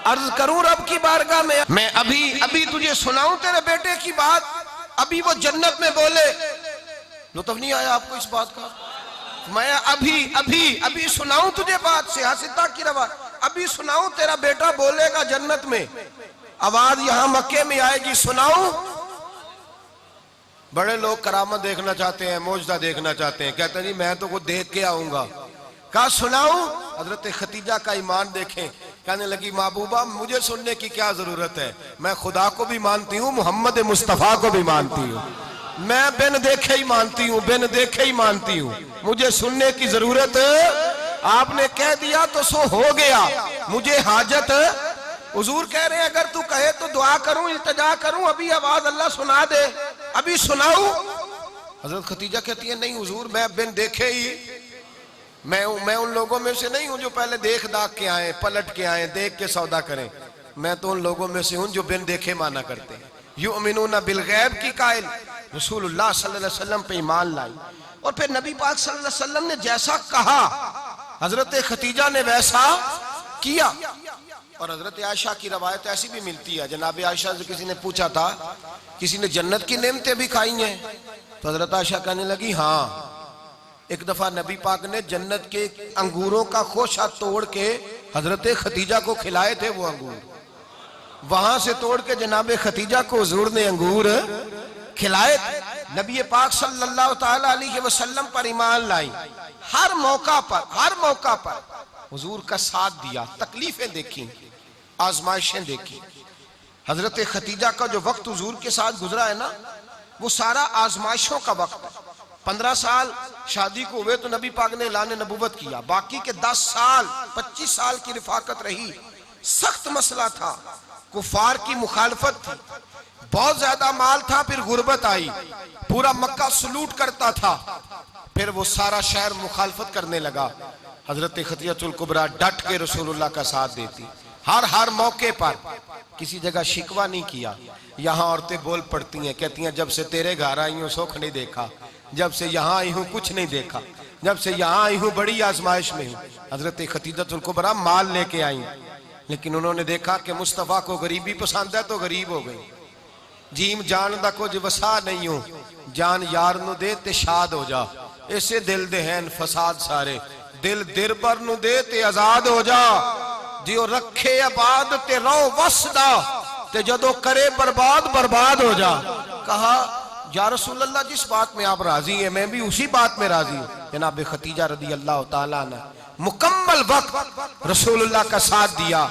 अर्ज करूं रब की बारगाह में, मैं अभी अभी तुझे सुनाऊं तेरे बेटे की बात, अभी वो जन्नत में बोले। लुत्फ नहीं आया आपको इस बात का? मैं अभी अभी अभी सुनाऊं तुझे बात, सियासता की रवा, अभी सुनाऊं तेरा बेटा बोलेगा जन्नत में, आवाज यहां मक्के में आएगी, सुनाऊं। बड़े लोग करामत देखना चाहते हैं, मौजदा देखना चाहते हैं, कहते हैं जी मैं तो वो देख के आऊंगा। कहा सुनाऊं? हजरत खतीजा का ईमान देखें, कहने लगी महबूबा मुझे सुनने की क्या जरूरत है, मैं खुदा को भी मानती हूँ, मोहम्मद मुस्तफा को भी मानती हूँ, मैं बिन देखे ही मानती हूँ, बिन देखे ही मानती हूँ, मुझे सुनने की जरूरत, आपने कह दिया तो सो हो गया, मुझे हाजत। हुजूर कह रहे हैं अगर तू कहे तो दुआ करूं, इल्तिजा करूं, अभी आवाज अल्लाह सुना दे, अभी सुनाऊं। हजरत खतीजा कहती है नहीं हुजूर मैं बिन देखे ही, मैं उन लोगों में से नहीं हूं जो पहले देख दाख के आए, पलट के आए, देख के सौदा करें, मैं तो उन लोगों में से हूं जो बिन देखे माना करते हैं। युमिनूना बिल गैब की कायल रसूलुल्लाह सल्लल्लाहु अलैहि वसल्लम पे ईमान लाई। और फिर नबी पाक सल्लल्लाहु अलैहि वसल्लम ने जैसा कहा हजरत खतीजा ने वैसा किया। और हजरत आयशा की रवायत ऐसी भी मिलती है, जनाब आयशा से किसी ने पूछा था किसी ने जन्नत की नेमतें भी खाई हैं, तो हजरत आयशा कहने लगी हाँ, एक दफा नबी पाक ने जन्नत के अंगूरों का खोशा तोड़ के हजरत खतीजा को खिलाए थे, वो अंगूर वहां से तोड़ के जनाब खतीजा को हुजूर ने अंगूर खिलाए। नबी पाक सल्लल्लाहु ताला अलैहि वसल्लम पर ईमान लाई, हर मौका पर हुजूर का साथ दिया, तकलीफें देखी, आजमाइशें देखी। हजरत खतीजा का जो वक्त हुजूर के साथ गुजरा है ना, वो सारा आजमाइशों का वक्त है। 15 साल शादी को हुए तो नबी पाक ने ऐलान नबूवत किया, बाकी के 10 साल 25 साल की रिफाकत रही। सख्त मसला था, कुफार की मुखालफत थी, बहुत ज्यादा माल था, फिर गुर्बत आई, पूरा मक्का सलूट करता था, फिर वो सारा शहर मुखालफत करने लगा। हजरत खतीजतुल कुबरा डट के रसूलुल्लाह का साथ देती, हर मौके पर किसी जगह शिकवा नहीं किया। यहाँ औरतें बोल पड़ती हैं, कहती हैं जब से तेरे घर आई हूँ सुख नहीं देखा, जब से यहाँ आई हूँ कुछ नहीं देखा, जब से यहाँ आई हूँ बड़ी आजमाइश में हूँ। हजरत खतीजतुल कुबरा माल लेके आई, लेकिन उन्होंने देखा कि मुस्तफ़ा को गरीबी पसंद है तो गरीब हो गई। जीम जान दा कुछ वसा नहीं हो, जान यार नु दे ते शाद हो जा, ऐसे दिल दे हैं फसाद सारे, दिल दिरबर नु दे ते आजाद हो जा, जो रखे आबाद ते रहो वसदा, ते जदों करे बर्बाद बर्बाद हो जा। कहा या रसूल अल्लाह, जिस बात में आप राजी हैं मैं भी उसी बात में राजी हूँ। जनाब खतीजा रदी अल्लाह ताला ने मुकम्मल वक्त रसूलुल्लाह का साथ दिया।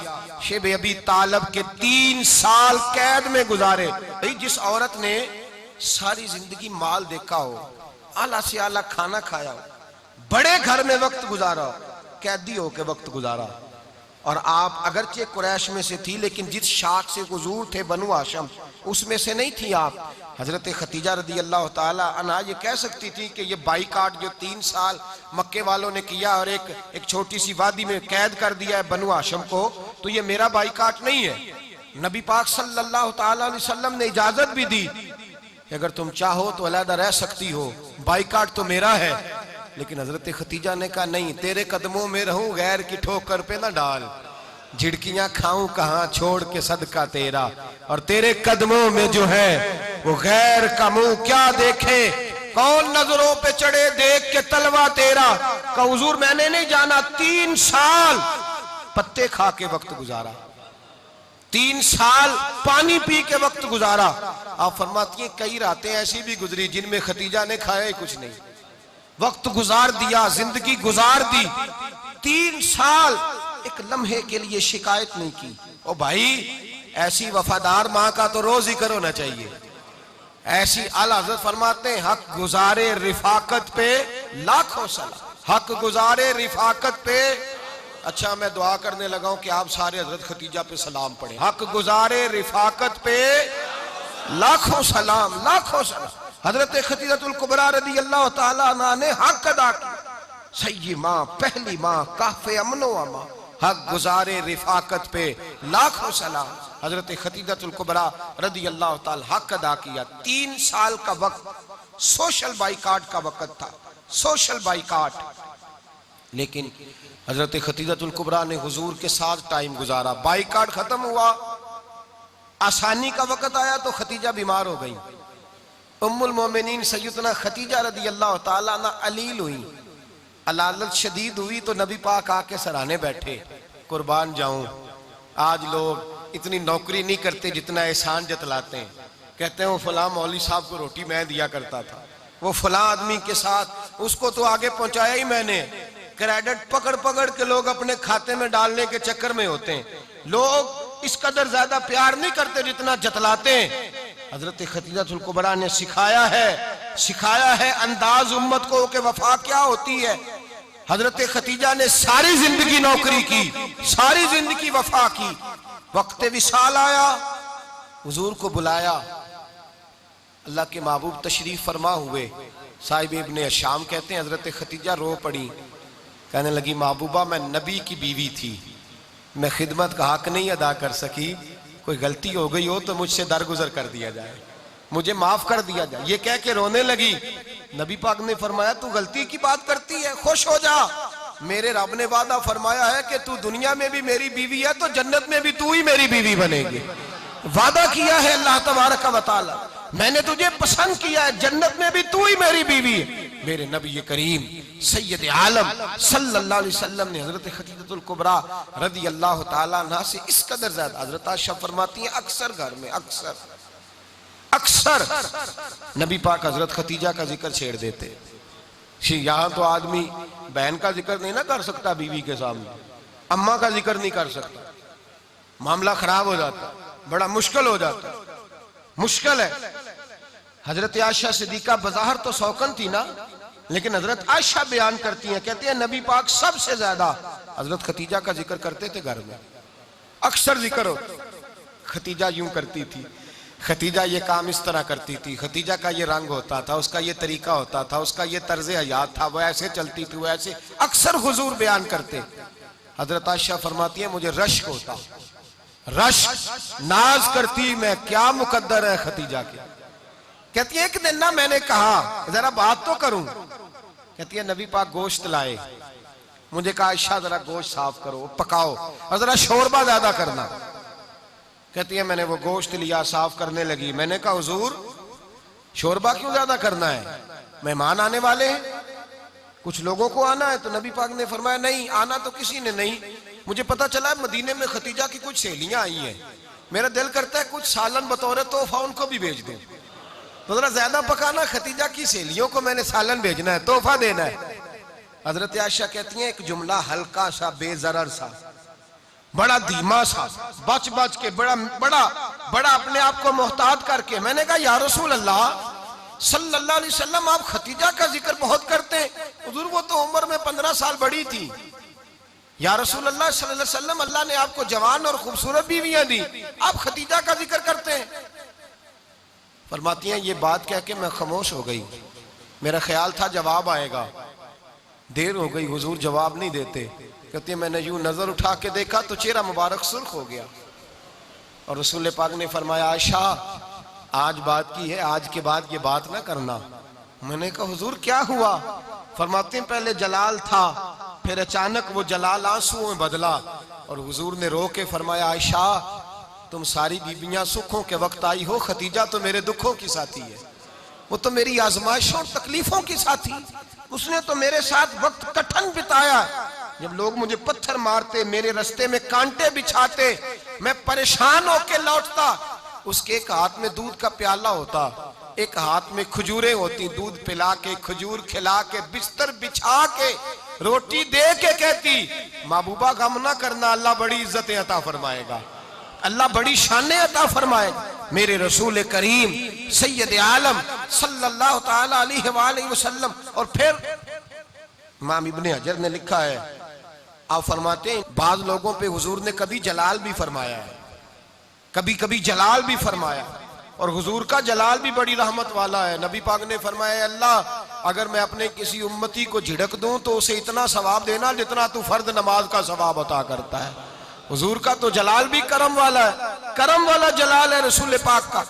शेब अबी तालब के 3 साल कैद में गुजारे। जिस औरत ने सारी जिंदगी माल देखा हो, आला से आला खाना खाया हो, बड़े घर में वक्त गुजारा हो, कैदी हो के वक्त गुजारा। और आप अगरचे कुरैश में से थी, लेकिन जिस शाख से हुजूर थे बनु हाशम, उसमें से नहीं थी आप। हजरत खतीजा रदी अल्लाह ताला अन्हा ये कह सकती थी कि ये बाईकाट जो 3 साल मक्के वालों ने किया और एक छोटी सी वादी में कैद कर दिया है बनु हाशम को, तो ये मेरा बाईकाट नहीं है। नबी पाक सल्लल्लाहु ताला अलैहि वसल्लम ने इजाजत भी दी कि अगर तुम चाहो तो अलहदा रह सकती हो, बाईकाट तो मेरा है। लेकिन हजरत खतीजा ने कहा नहीं, तेरे कदमों में रहूं, गैर की ठोकर पे ना डाल, झिड़कियां खाऊं कहां छोड़ के सदका तेरा, और तेरे कदमों में जो है वो गैर का मुंह क्या देखे, कौन नजरों पे चढ़े देख के तलवा तेरा। का हुजूर मैंने नहीं जाना, 3 साल पत्ते खा के वक्त गुजारा, 3 साल पानी पी के वक्त गुजारा। आप फरमाती हैं कई रातें ऐसी भी गुजरी जिनमें खतीजा ने खाया ही कुछ नहीं, वक्त गुजार दिया, जिंदगी गुजार दी। 3 साल एक लम्हे के लिए शिकायत नहीं की। ओ भाई, ऐसी वफादार माँ का तो रोज जिक्र होना चाहिए। ऐसी आला हज़रत फरमाते हैं हक गुजारे रिफाकत पे लाखों सलाम, हक गुजारे रिफाकत पे। अच्छा, मैं दुआ करने लगा हूं कि आप सारे हजरत खतीजा पे सलाम पढ़ें। हक गुजारे रिफाकत पे लाखों सलाम, लाखों सलाम। हजरत खतीजतुल कुबरा रदी अल्लाह ताला अन्हा ने हक अदा किया। सही माँ, पहली माँ, काफे अमनो अमा, हक गुजारे रिफाकत पे लाखों सलाम। हजरत खतीजतुल कुबरा रदी अल्लाह ताला हक अदा किया। 3 साल का वक्त सोशल बाइकाट का वक्त था, सोशल बाइकाट। लेकिन हजरत खतीजतुल कुबरा ने हुजूर के साथ टाइम गुजारा। बाइकाट खत्म हुआ, आसानी का वक्त आया तो खतीजा बीमार हो गई। उम्मुल मोमिनीन सैयदना खतीजा रदी अल्लाह ताला अन्हा अलील हुई, अलालत शदीद हुई तो नबी पाक आके सराहने बैठे। कुर्बान जाऊं, आज लोग इतनी नौकरी नहीं करते जितना एहसान जतलाते हैं। कहते हैं वो फलां मौलवी साहब को रोटी मैं दिया करता था, वो फलां आदमी के साथ उसको तो आगे पहुंचाया ही मैंने। क्रेडिट पकड़ पकड़ के लोग अपने खाते में डालने के चक्कर में होते हैं। लोग इस कदर ज्यादा प्यार नहीं करते जितना जतलाते हैं। हजरत खतीजतुल कुबरा ने सिखाया है अंदाज उम्मत को कि वफा क्या होती है। हजरत खतीजा ने सारी जिंदगी नौकरी की, सारी जिंदगी वफा की। वक्त विसाल आया, हुजूर को बुलाया, अल्लाह के महबूब तशरीफ फरमा हुए। साहिब इब्ने शाम कहते हैं हजरत खतीजा रो पड़ी, कहने लगी महबूबा मैं नबी की बीवी थी, मैं खिदमत का हक नहीं अदा कर सकी, कोई गलती हो गई हो तो मुझसे दरगुजर कर दिया जाए, मुझे माफ कर दिया जाए। ये कह के रोने लगी। नबी पाक ने फरमाया तू गलती की बात करती है, खुश हो जा, मेरे रब ने वादा फरमाया है कि तू दुनिया में भी मेरी बीवी है तो जन्नत में भी तू ही मेरी बीवी बनेगी। वादा किया है अल्लाह तबारक व तआला, मैंने तुझे पसंद किया है, जन्नत में भी तू ही मेरी बीवी है। मेरे नबी करीम सैयद आलम सल्लल्लाहु अलैहि वसल्लम ने हजरत खतीजतुल कुबरा रदी अल्लाह ताला अन्हा से इस कदर ज्यादा, हजरत आयशा फरमाती हैं अक्सर घर में अक्सर नबी पाक हजरत खतीजा का जिक्र छेड़ देते। यहाँ तो आदमी बहन का जिक्र नहीं ना कर सकता, बीवी के सामने अम्मा का जिक्र नहीं कर सकता, मामला खराब हो जाता। बड़ा मुश्किल हो जाता, मुश्किल है। हजरत आयशा सिद्दीका बज़ाहिर तो शौकन थी ना, लेकिन हजरत आयशा बयान करती हैं, कहती है नबी पाक सबसे ज्यादा हजरत खतीजा का जिक्र करते थे घर में, अक्सर जिक्र हो। खतीजा यूं करती थी, खतीजा ये काम इस तरह करती थी, खतीजा का ये रंग होता था, उसका ये तरीका होता था, उसका ये तर्ज हयात था, वो ऐसे चलती थी, वो ऐसे, अक्सर हुजूर बयान करते। हजरत आयशा फरमाती है मुझे रश्क होता, रश्क, नाज करती मैं, क्या मुकद्दर है खतीजा के। कहती है एक दिन ना मैंने कहा जरा बात तो करूं, कहती है नबी पाक गोश्त लाए, मुझे कहा आयशा जरा गोश्त साफ करो, पकाओ और जरा शोरबा ज्यादा करना। कहती है मैंने वो गोश्त लिया, साफ करने लगी। मैंने कहा हुजूर शोरबा क्यों ज्यादा करना है, मेहमान आने वाले हैं, कुछ लोगों को आना है। तो नबी पाक ने फरमाया नहीं, आना तो किसी ने नहीं, मुझे पता चला मदीने में खतीजा की कुछ सहेलियां आई हैं, मेरा दिल करता है कुछ सालन बतौर तोहफा उनको भी भेज दूं, तो जरा ज्यादा पकाना, खतीजा की सहेलियों को मैंने सालन भेजना है, तोहफा देना है। हजरत आयशा कहती हैं एक जुमला हल्का सा, बेजरर सा, बड़ा धीमा सा, बच बच के, बड़ा बड़ा बड़ा अपने आप को मोहतात करके मैंने कहा या रसूल अल्लाह सल्लल्लाहु अलैहि वसल्लम आप खतीजा का जिक्र बहुत करते हैं, हुजूर वो तो उम्र में 15 साल बड़ी थी। या रसूल अल्लाह सल्लल्लाहु अलैहि वसल्लम अल्लाह ने आपको जवान और खूबसूरत बीवियां दी, आप खतीजा का जिक्र करते हैं। फरमाती हैं ये बात कह के मैं खामोश हो गई, मेरा ख्याल था जवाब आएगा, देर हो गई, हुजूर जवाब नहीं देते। कहती है मैंने यूं नजर उठा के देखा तो चेहरा मुबारक सुर्ख हो गया, और रसूल पाक ने फरमाया आयशा आज बात की है, आज के बाद ये बात ना करना। मैंने कहा हुजूर क्या हुआ। फरमाते हैं पहले जलाल था, फिर अचानक वो जलाल आंसुओं में बदला, और हुजूर ने रो के फरमाया आयशा तुम सारी बीबियां सुखों के वक्त आई हो, खतीजा तो मेरे दुखों की साथी है, वो तो मेरी आजमाइशों और तकलीफों की साथी, उसने तो मेरे साथ वक्त कठिन बिताया, जब लोग मुझे पत्थर मारते, मेरे रास्ते में कांटे बिछाते, मैं परेशान होके लौटता, उसके एक हाथ में दूध का प्याला होता, एक हाथ में खजूरें होती, दूध पिला के, खजूर खिला के, बिस्तर बिछा के, रोटी दे के कहती महबूबा गम ना करना, अल्लाह बड़ी इज्जतें अता फरमाएगा, अल्लाह बड़ी शानें अता फरमाएगा। मेरे रसूल करीम सैयद आलम सल्लल्लाहु ताला अलैहि वसल्लम। और फिर इमाम इब्ने हजर ने लिखा है, आप फरमाते हैं बाज लोगों पे हुजूर ने कभी जलाल भी फरमाया है, कभी कभी जलाल भी फरमाया, और हुजूर का जलाल भी बड़ी रहमत वाला है। नबी पाक ने फरमाया अल्लाह अगर मैं अपने किसी उम्मती को झिड़क दूं तो उसे इतना सवाब देना जितना तू फर्द नमाज का सवाब अता करता है। हुजूर का तो जलाल भी करम वाला है, करम वाला जलाल है रसूल पाक का।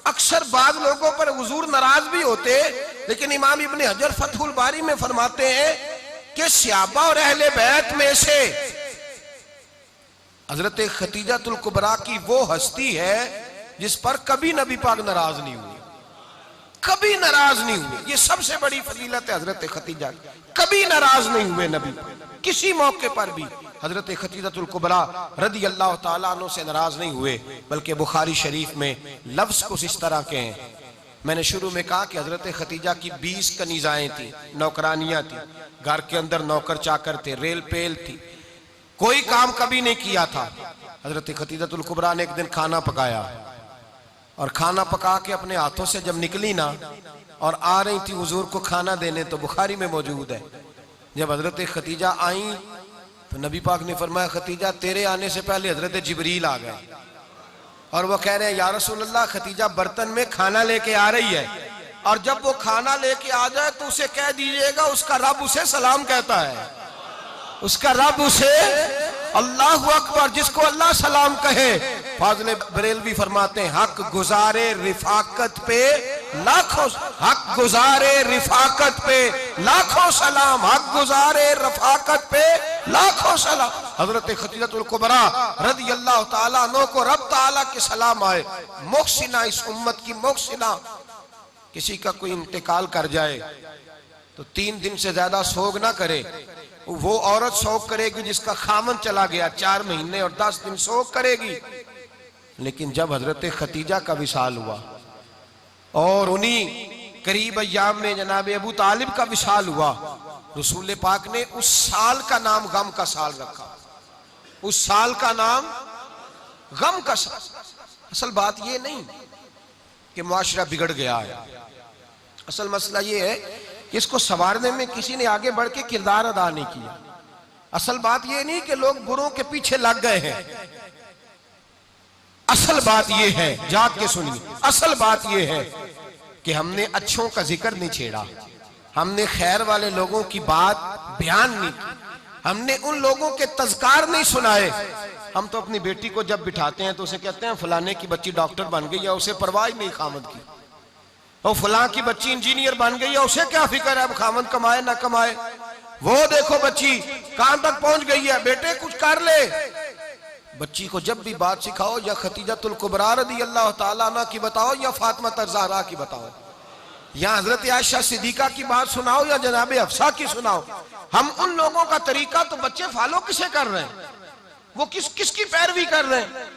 अक्सर बाद लोगों पर हुजूर नाराज भी होते, लेकिन इमाम इब्ने हजर फतहुल बारी में फरमाते हैं कि सहाबा और अहले बैत में से हजरत खतीजातुल कुबरा की वो हस्ती है जिस पर कभी नबी पाक नाराज नहीं हुए, कभी नाराज नहीं हुए। ये सबसे बड़ी फजीलत है हजरत खतीजा, कभी नाराज नहीं हुए नबी किसी मौके पर भी। हजरत खतीजातुल कुबरा रदी अल्लाह ताला अन्हु से नाराज नहीं हुए, बल्कि बुखारी शरीफ में लफ्ज कुछ इस तरह के हैं। मैंने शुरू में कहा कि हजरत खतीजा की 20 कनीजाएं थी, नौकरानियां थी, घर के अंदर नौकर चाकर थे, रेल पेल थी, कोई काम कभी नहीं किया था। हजरत खतीजातुल कुबरा ने एक दिन खाना पकाया, और खाना पका के अपने हाथों से जब निकली ना और आ रही थी हुजूर को खाना देने, तो बुखारी में मौजूद है जब हजरत खतीजा आई तो नबी पाक ने फरमाया खतीजा तेरे आने से पहले हजरत जिब्रील आ गए, और वो कह रहे हैं या रसूल अल्लाह खतीजा बर्तन में खाना लेके आ रही है, और जब वो खाना लेके आ जाए तो उसे कह दीजिएगा उसका रब उसे सलाम कहता है, उसका रब उसे अल्लाहु अकबर, जिसको अल्लाह सलाम कहे। फाज़िल बरेलवी फरमाते हैं हक गुजारे रिफाकत पे लाखों, हक गुजारे रिफाकत पे लाखों सलाम, हक गुजारे रफाकत पे लाखों सलाम। हजरत खतीजातुल कुबरा रदी अल्लाह ताला अन्हु को रब ताला के सलाम आए। मोहसिना, इस उम्मत की मोहसिना। किसी का कोई इंतकाल कर जाए तो 3 दिन से ज्यादा सोग ना करे, वो औरत शौक करेगी जिसका खामन चला गया, 4 महीने और 10 दिन शौक करेगी। लेकिन जब हजरत खतीजा का विशाल हुआ और उन्हीं करीब अय्याम में जनाब अबू तालिब का विशाल हुआ, रसूल पाक ने उस साल का नाम गम का साल रखा, उस साल का नाम गम का साल। असल बात ये नहीं कि मुआशरा बिगड़ गया है, असल मसला ये है कि इसको संवारने में किसी ने आगे बढ़ के किरदार अदा नहीं किया। असल बात ये नहीं कि लोग बुरों के पीछे लग गए हैं, असल बात ये है, जाग के सुनिए, असल बात ये है कि हमने अच्छों का जिक्र नहीं छेड़ा, हमने खैर वाले लोगों की बात बयान नहीं की, हमने उन लोगों के तज़कार नहीं सुनाए। हम तो अपनी बेटी को जब बिठाते हैं तो उसे कहते हैं फलाने की बच्ची डॉक्टर बन गई है, उसे परवाह नहीं खामद की, और फलां की बच्ची इंजीनियर बन गई है, उसे क्या फिक्र है खामद कमाए ना कमाए, वो देखो बच्ची कहां तक पहुंच गई है, बेटे कुछ कर ले। बच्ची को जब भी बात सिखाओ या खतीजतुल कुबरा रज़ी अल्लाह ताला अन्हा की बताओ या फातिमा ज़हरा की बताओ, या हजरत आयशा सिद्दीका की बात सुनाओ या जनाब हफ्सा की सुनाओ। हम उन लोगों का तरीका तो बच्चे फॉलो किसे कर रहे हैं, वो किसकी पैरवी कर रहे हैं?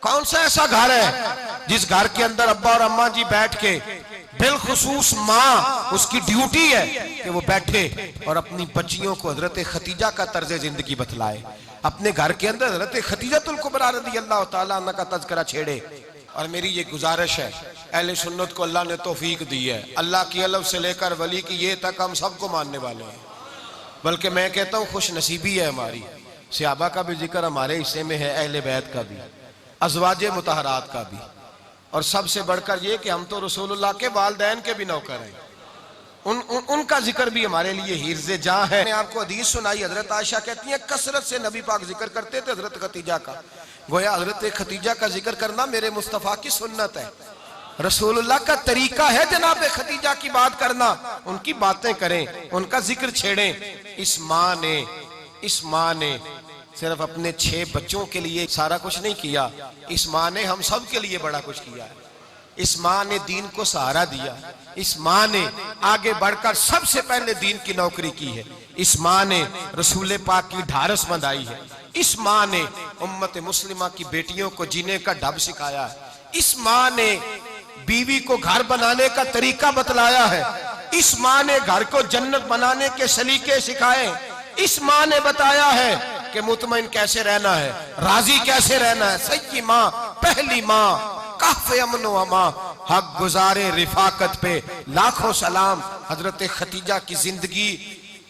कौन सा ऐसा घर है जिस घर के अंदर अब्बा और अम्मा जी बैठ के, बिलखुसूस माँ उसकी ड्यूटी है कि वो बैठे और अपनी बच्चियों को हजरत खतीजा का तर्ज जिंदगी बतलाए, अपने घर के अंदर हजरत खतीजतुल कुबरा रज़ी अल्लाह ताला अन्हा का तज़किरा छेड़े। और मेरी ये गुजारिश है, अहले सुन्नत को अल्लाह ने तौफीक दी है, अल्लाह की अलफ से लेकर वली की ये तक हम सबको मानने वाले हैं, बल्कि मैं कहता हूँ खुश नसीबी है हमारी, सहाबा का भी जिक्र हमारे हिस्से में है, अहले बैत का भी, अज़वाजे मुतहरात का भी, और सबसे बढ़कर ये कि हम तो रसूलुल्लाह के वालिदैन के भी नौकर हैं, उनका जिक्र भी हमारे लिए हिर्ज़े जां है। मैंने आपको हदीस सुनाई, हजरत आयशा कहती हैं कसरत से नबी पाक जिक्र करते थे हजरत खतीजा का, गोया हजरत खतीजा का जिक्र करना मेरे मुस्तफ़ा की सुन्नत है, रसूलुल्लाह का तरीका है जनाब खतीजा की बात करना, उनकी बातें करें, उनका जिक्र छेड़ें। इस माँ ने सिर्फ अपने 6 बच्चों के लिए सारा कुछ नहीं किया, इस माँ ने हम सब के लिए बड़ा कुछ किया है। इस माँ ने दीन को सहारा दिया, इस माँ ने आगे बढ़कर सबसे पहले दीन की नौकरी की है, इस माँ ने रसूल पाक की ढारस बंधाई है, इस माँ ने उम्मत मुस्लिमा की बेटियों को जीने का ढब सिखाया है, इस माँ ने बीवी को घर बनाने का तरीका बतलाया है, इस माँ ने घर को जन्नत बनाने के सलीके सिखाए, इस माँ ने बताया है कि मुतमईन कैसे रहना है, राजी कैसे रहना है। सच्ची माँ, पहली माँ, काफ़े अमन व अमा, हक गुजारे रिफाकत पे लाखों सलाम। हजरत खतीजा की जिंदगी,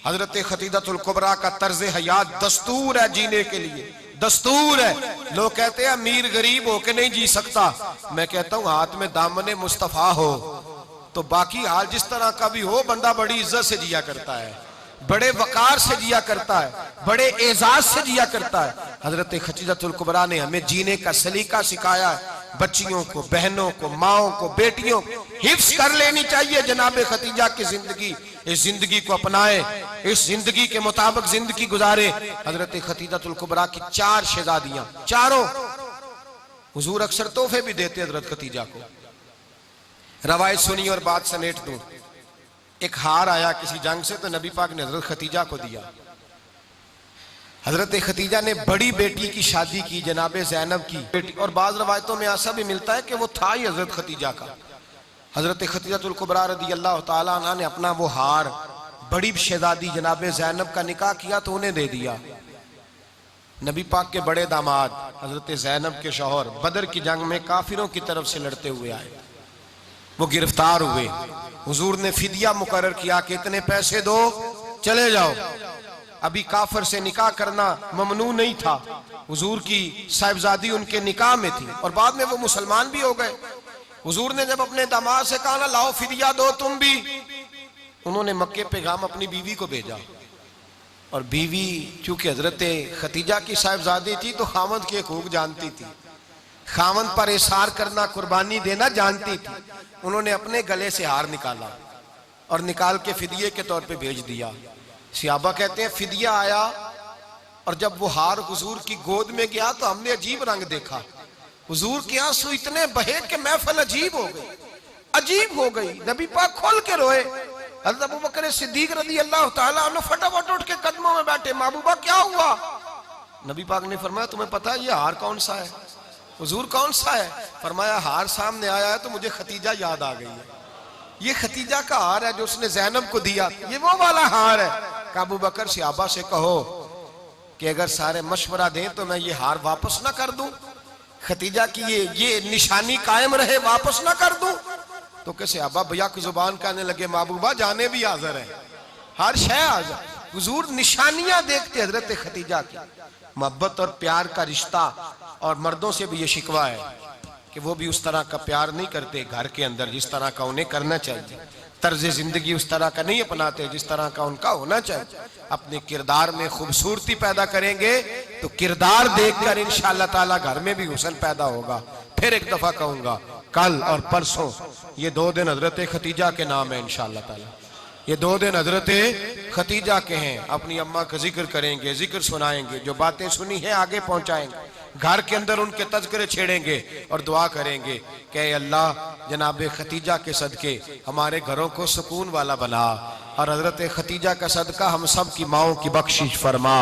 हजरत खतीजतुल कुबरा का तर्ज हयात दस्तूर है जीने के लिए, दस्तूर है। लोग कहते हैं अमीर गरीब होके नहीं जी सकता, मैं कहता हूँ हाथ में दामने मुस्तफा हो तो बाकी हाल जिस तरह का भी हो, बंदा बड़ी इज्जत से जिया करता है, बड़े वकार से जिया करता है, बड़े एजाज से जिया करता है। हजरत खतीजतुल कुबरा ने हमें जीने का सलीका सिखाया है, बच्चियों को, बहनों को, माओं को, बेटियों को हिफ्स कर लेनी चाहिए जनाब खतीजा की जिंदगी। इस जिंदगी को अपनाए, इस जिंदगी के मुताबिक जिंदगी गुजारे। हजरत खतीजतुल कुबरा की 4 शहजादियां, चारों हुजूर अक्सर तोहफे भी देते हजरत खतीजा को। रवायत सुनी और बात समेट दूं। एक हार आया किसी जंग से, तो नबी पाक ने हजरत खतीजा को दिया। हजरत खतीजा ने बड़ी बेटी की शादी की, जनाब ज़ैनब की बेटी, और बाज़ रवायतों में ऐसा भी मिलता है कि वो था ही हजरत खतीजा का। हजरत खतीजतुल कुबरा रज़ी अल्लाह ताला अन्हा ने अपना वो हार बड़ी शहजादी जनाब ज़ैनब का निकाह किया तो उन्हें दे दिया। नबी पाक के बड़े दामाद हजरत ज़ैनब के शौहर बदर की जंग में काफिरों की तरफ से लड़ते हुए आए, वो गिरफ्तार हुए। हुजूर ने फिदिया मुकर्रर किया कि इतने पैसे दो, चले जाओ। अभी काफिर से निकाह करना ममनू नहीं था, हुजूर की साहिबजादी उनके निकाह में थी और बाद में वो मुसलमान भी हो गए। हुजूर ने जब अपने दामाद से कहा ना लाओ फिदिया दो तुम भी, उन्होंने मक्के पैगाम अपनी बीवी को भेजा, और बीवी चूंकि हजरत खतीजा की साहिबजादी थी तो खामद के हकूक जानती थी, खामद पर इसार करना, कुर्बानी देना जानती थी। उन्होंने अपने गले से हार निकाला और निकाल के फिदिये के तौर पे भेज दिया। सहाबा कहते हैं फिदिया आया और जब वो हार हुजूर की गोद में गया तो हमने अजीब रंग देखा। हुजूर के आंसू इतने बहे कि महफिल अजीब हो गई, अजीब हो गई। नबी पाक खोल के रोए। हज़रत अबू बकर सिद्दीक रज़ी अल्लाह ताला अन्हु फटाफट उठ के कदमों में बैठे, महबूबा क्या हुआ? नबी पाक ने फरमाया तुम्हें पता है ये हार कौन सा है? हुजूर कौन सा है? फरमाया हार सामने आया है तो मुझे खतीजा याद आ गई है, ये खतीजा का हार है जो उसने ज़ैनब को दिया, ये वो वाला हार है। अबू बकर सहाबा से कहो कि अगर सारे मशवरा दें तो मैं ये हार वापस ना कर दूं। खतीजा की ये निशानी कायम रहे, वापस ना कर दूं। तो कैसे अब्बा भैया की जुबान कहने लगे महबूबा जाने भी हाजिर है, हर शय हाजिर। हुजूर निशानियां देखते हजरत खतीजा की, मोहब्बत और प्यार का रिश्ता। और मर्दों से भी ये शिकवा है कि वो भी उस तरह का प्यार नहीं करते घर के अंदर जिस तरह का उन्हें करना चाहिए, तर्ज जिंदगी उस तरह का नहीं अपनाते जिस तरह का उनका होना चाहिए। अपने किरदार में खूबसूरती पैदा करेंगे तो किरदार देखकर इंशाअल्लाह ताला घर में भी हुस्न पैदा होगा। फिर एक दफा कहूंगा, कल और परसों ये 2 दिन हजरत खतीजा के नाम है इंशाअल्लाह ताला। ये 2 दिन हजरत खतीजा के हैं। अपनी अम्मा का जिक्र करेंगे, जिक्र सुनाएंगे, जो बातें सुनी है आगे पहुंचाएंगे, घर के अंदर उनके तज़किरे छेड़ेंगे और दुआ करेंगे कि अल्लाह जनाब खतीजा के सदके हमारे घरों को सुकून वाला बना और हजरत खतीजा का सदका हम सब की माओं की बख्शिश फरमा।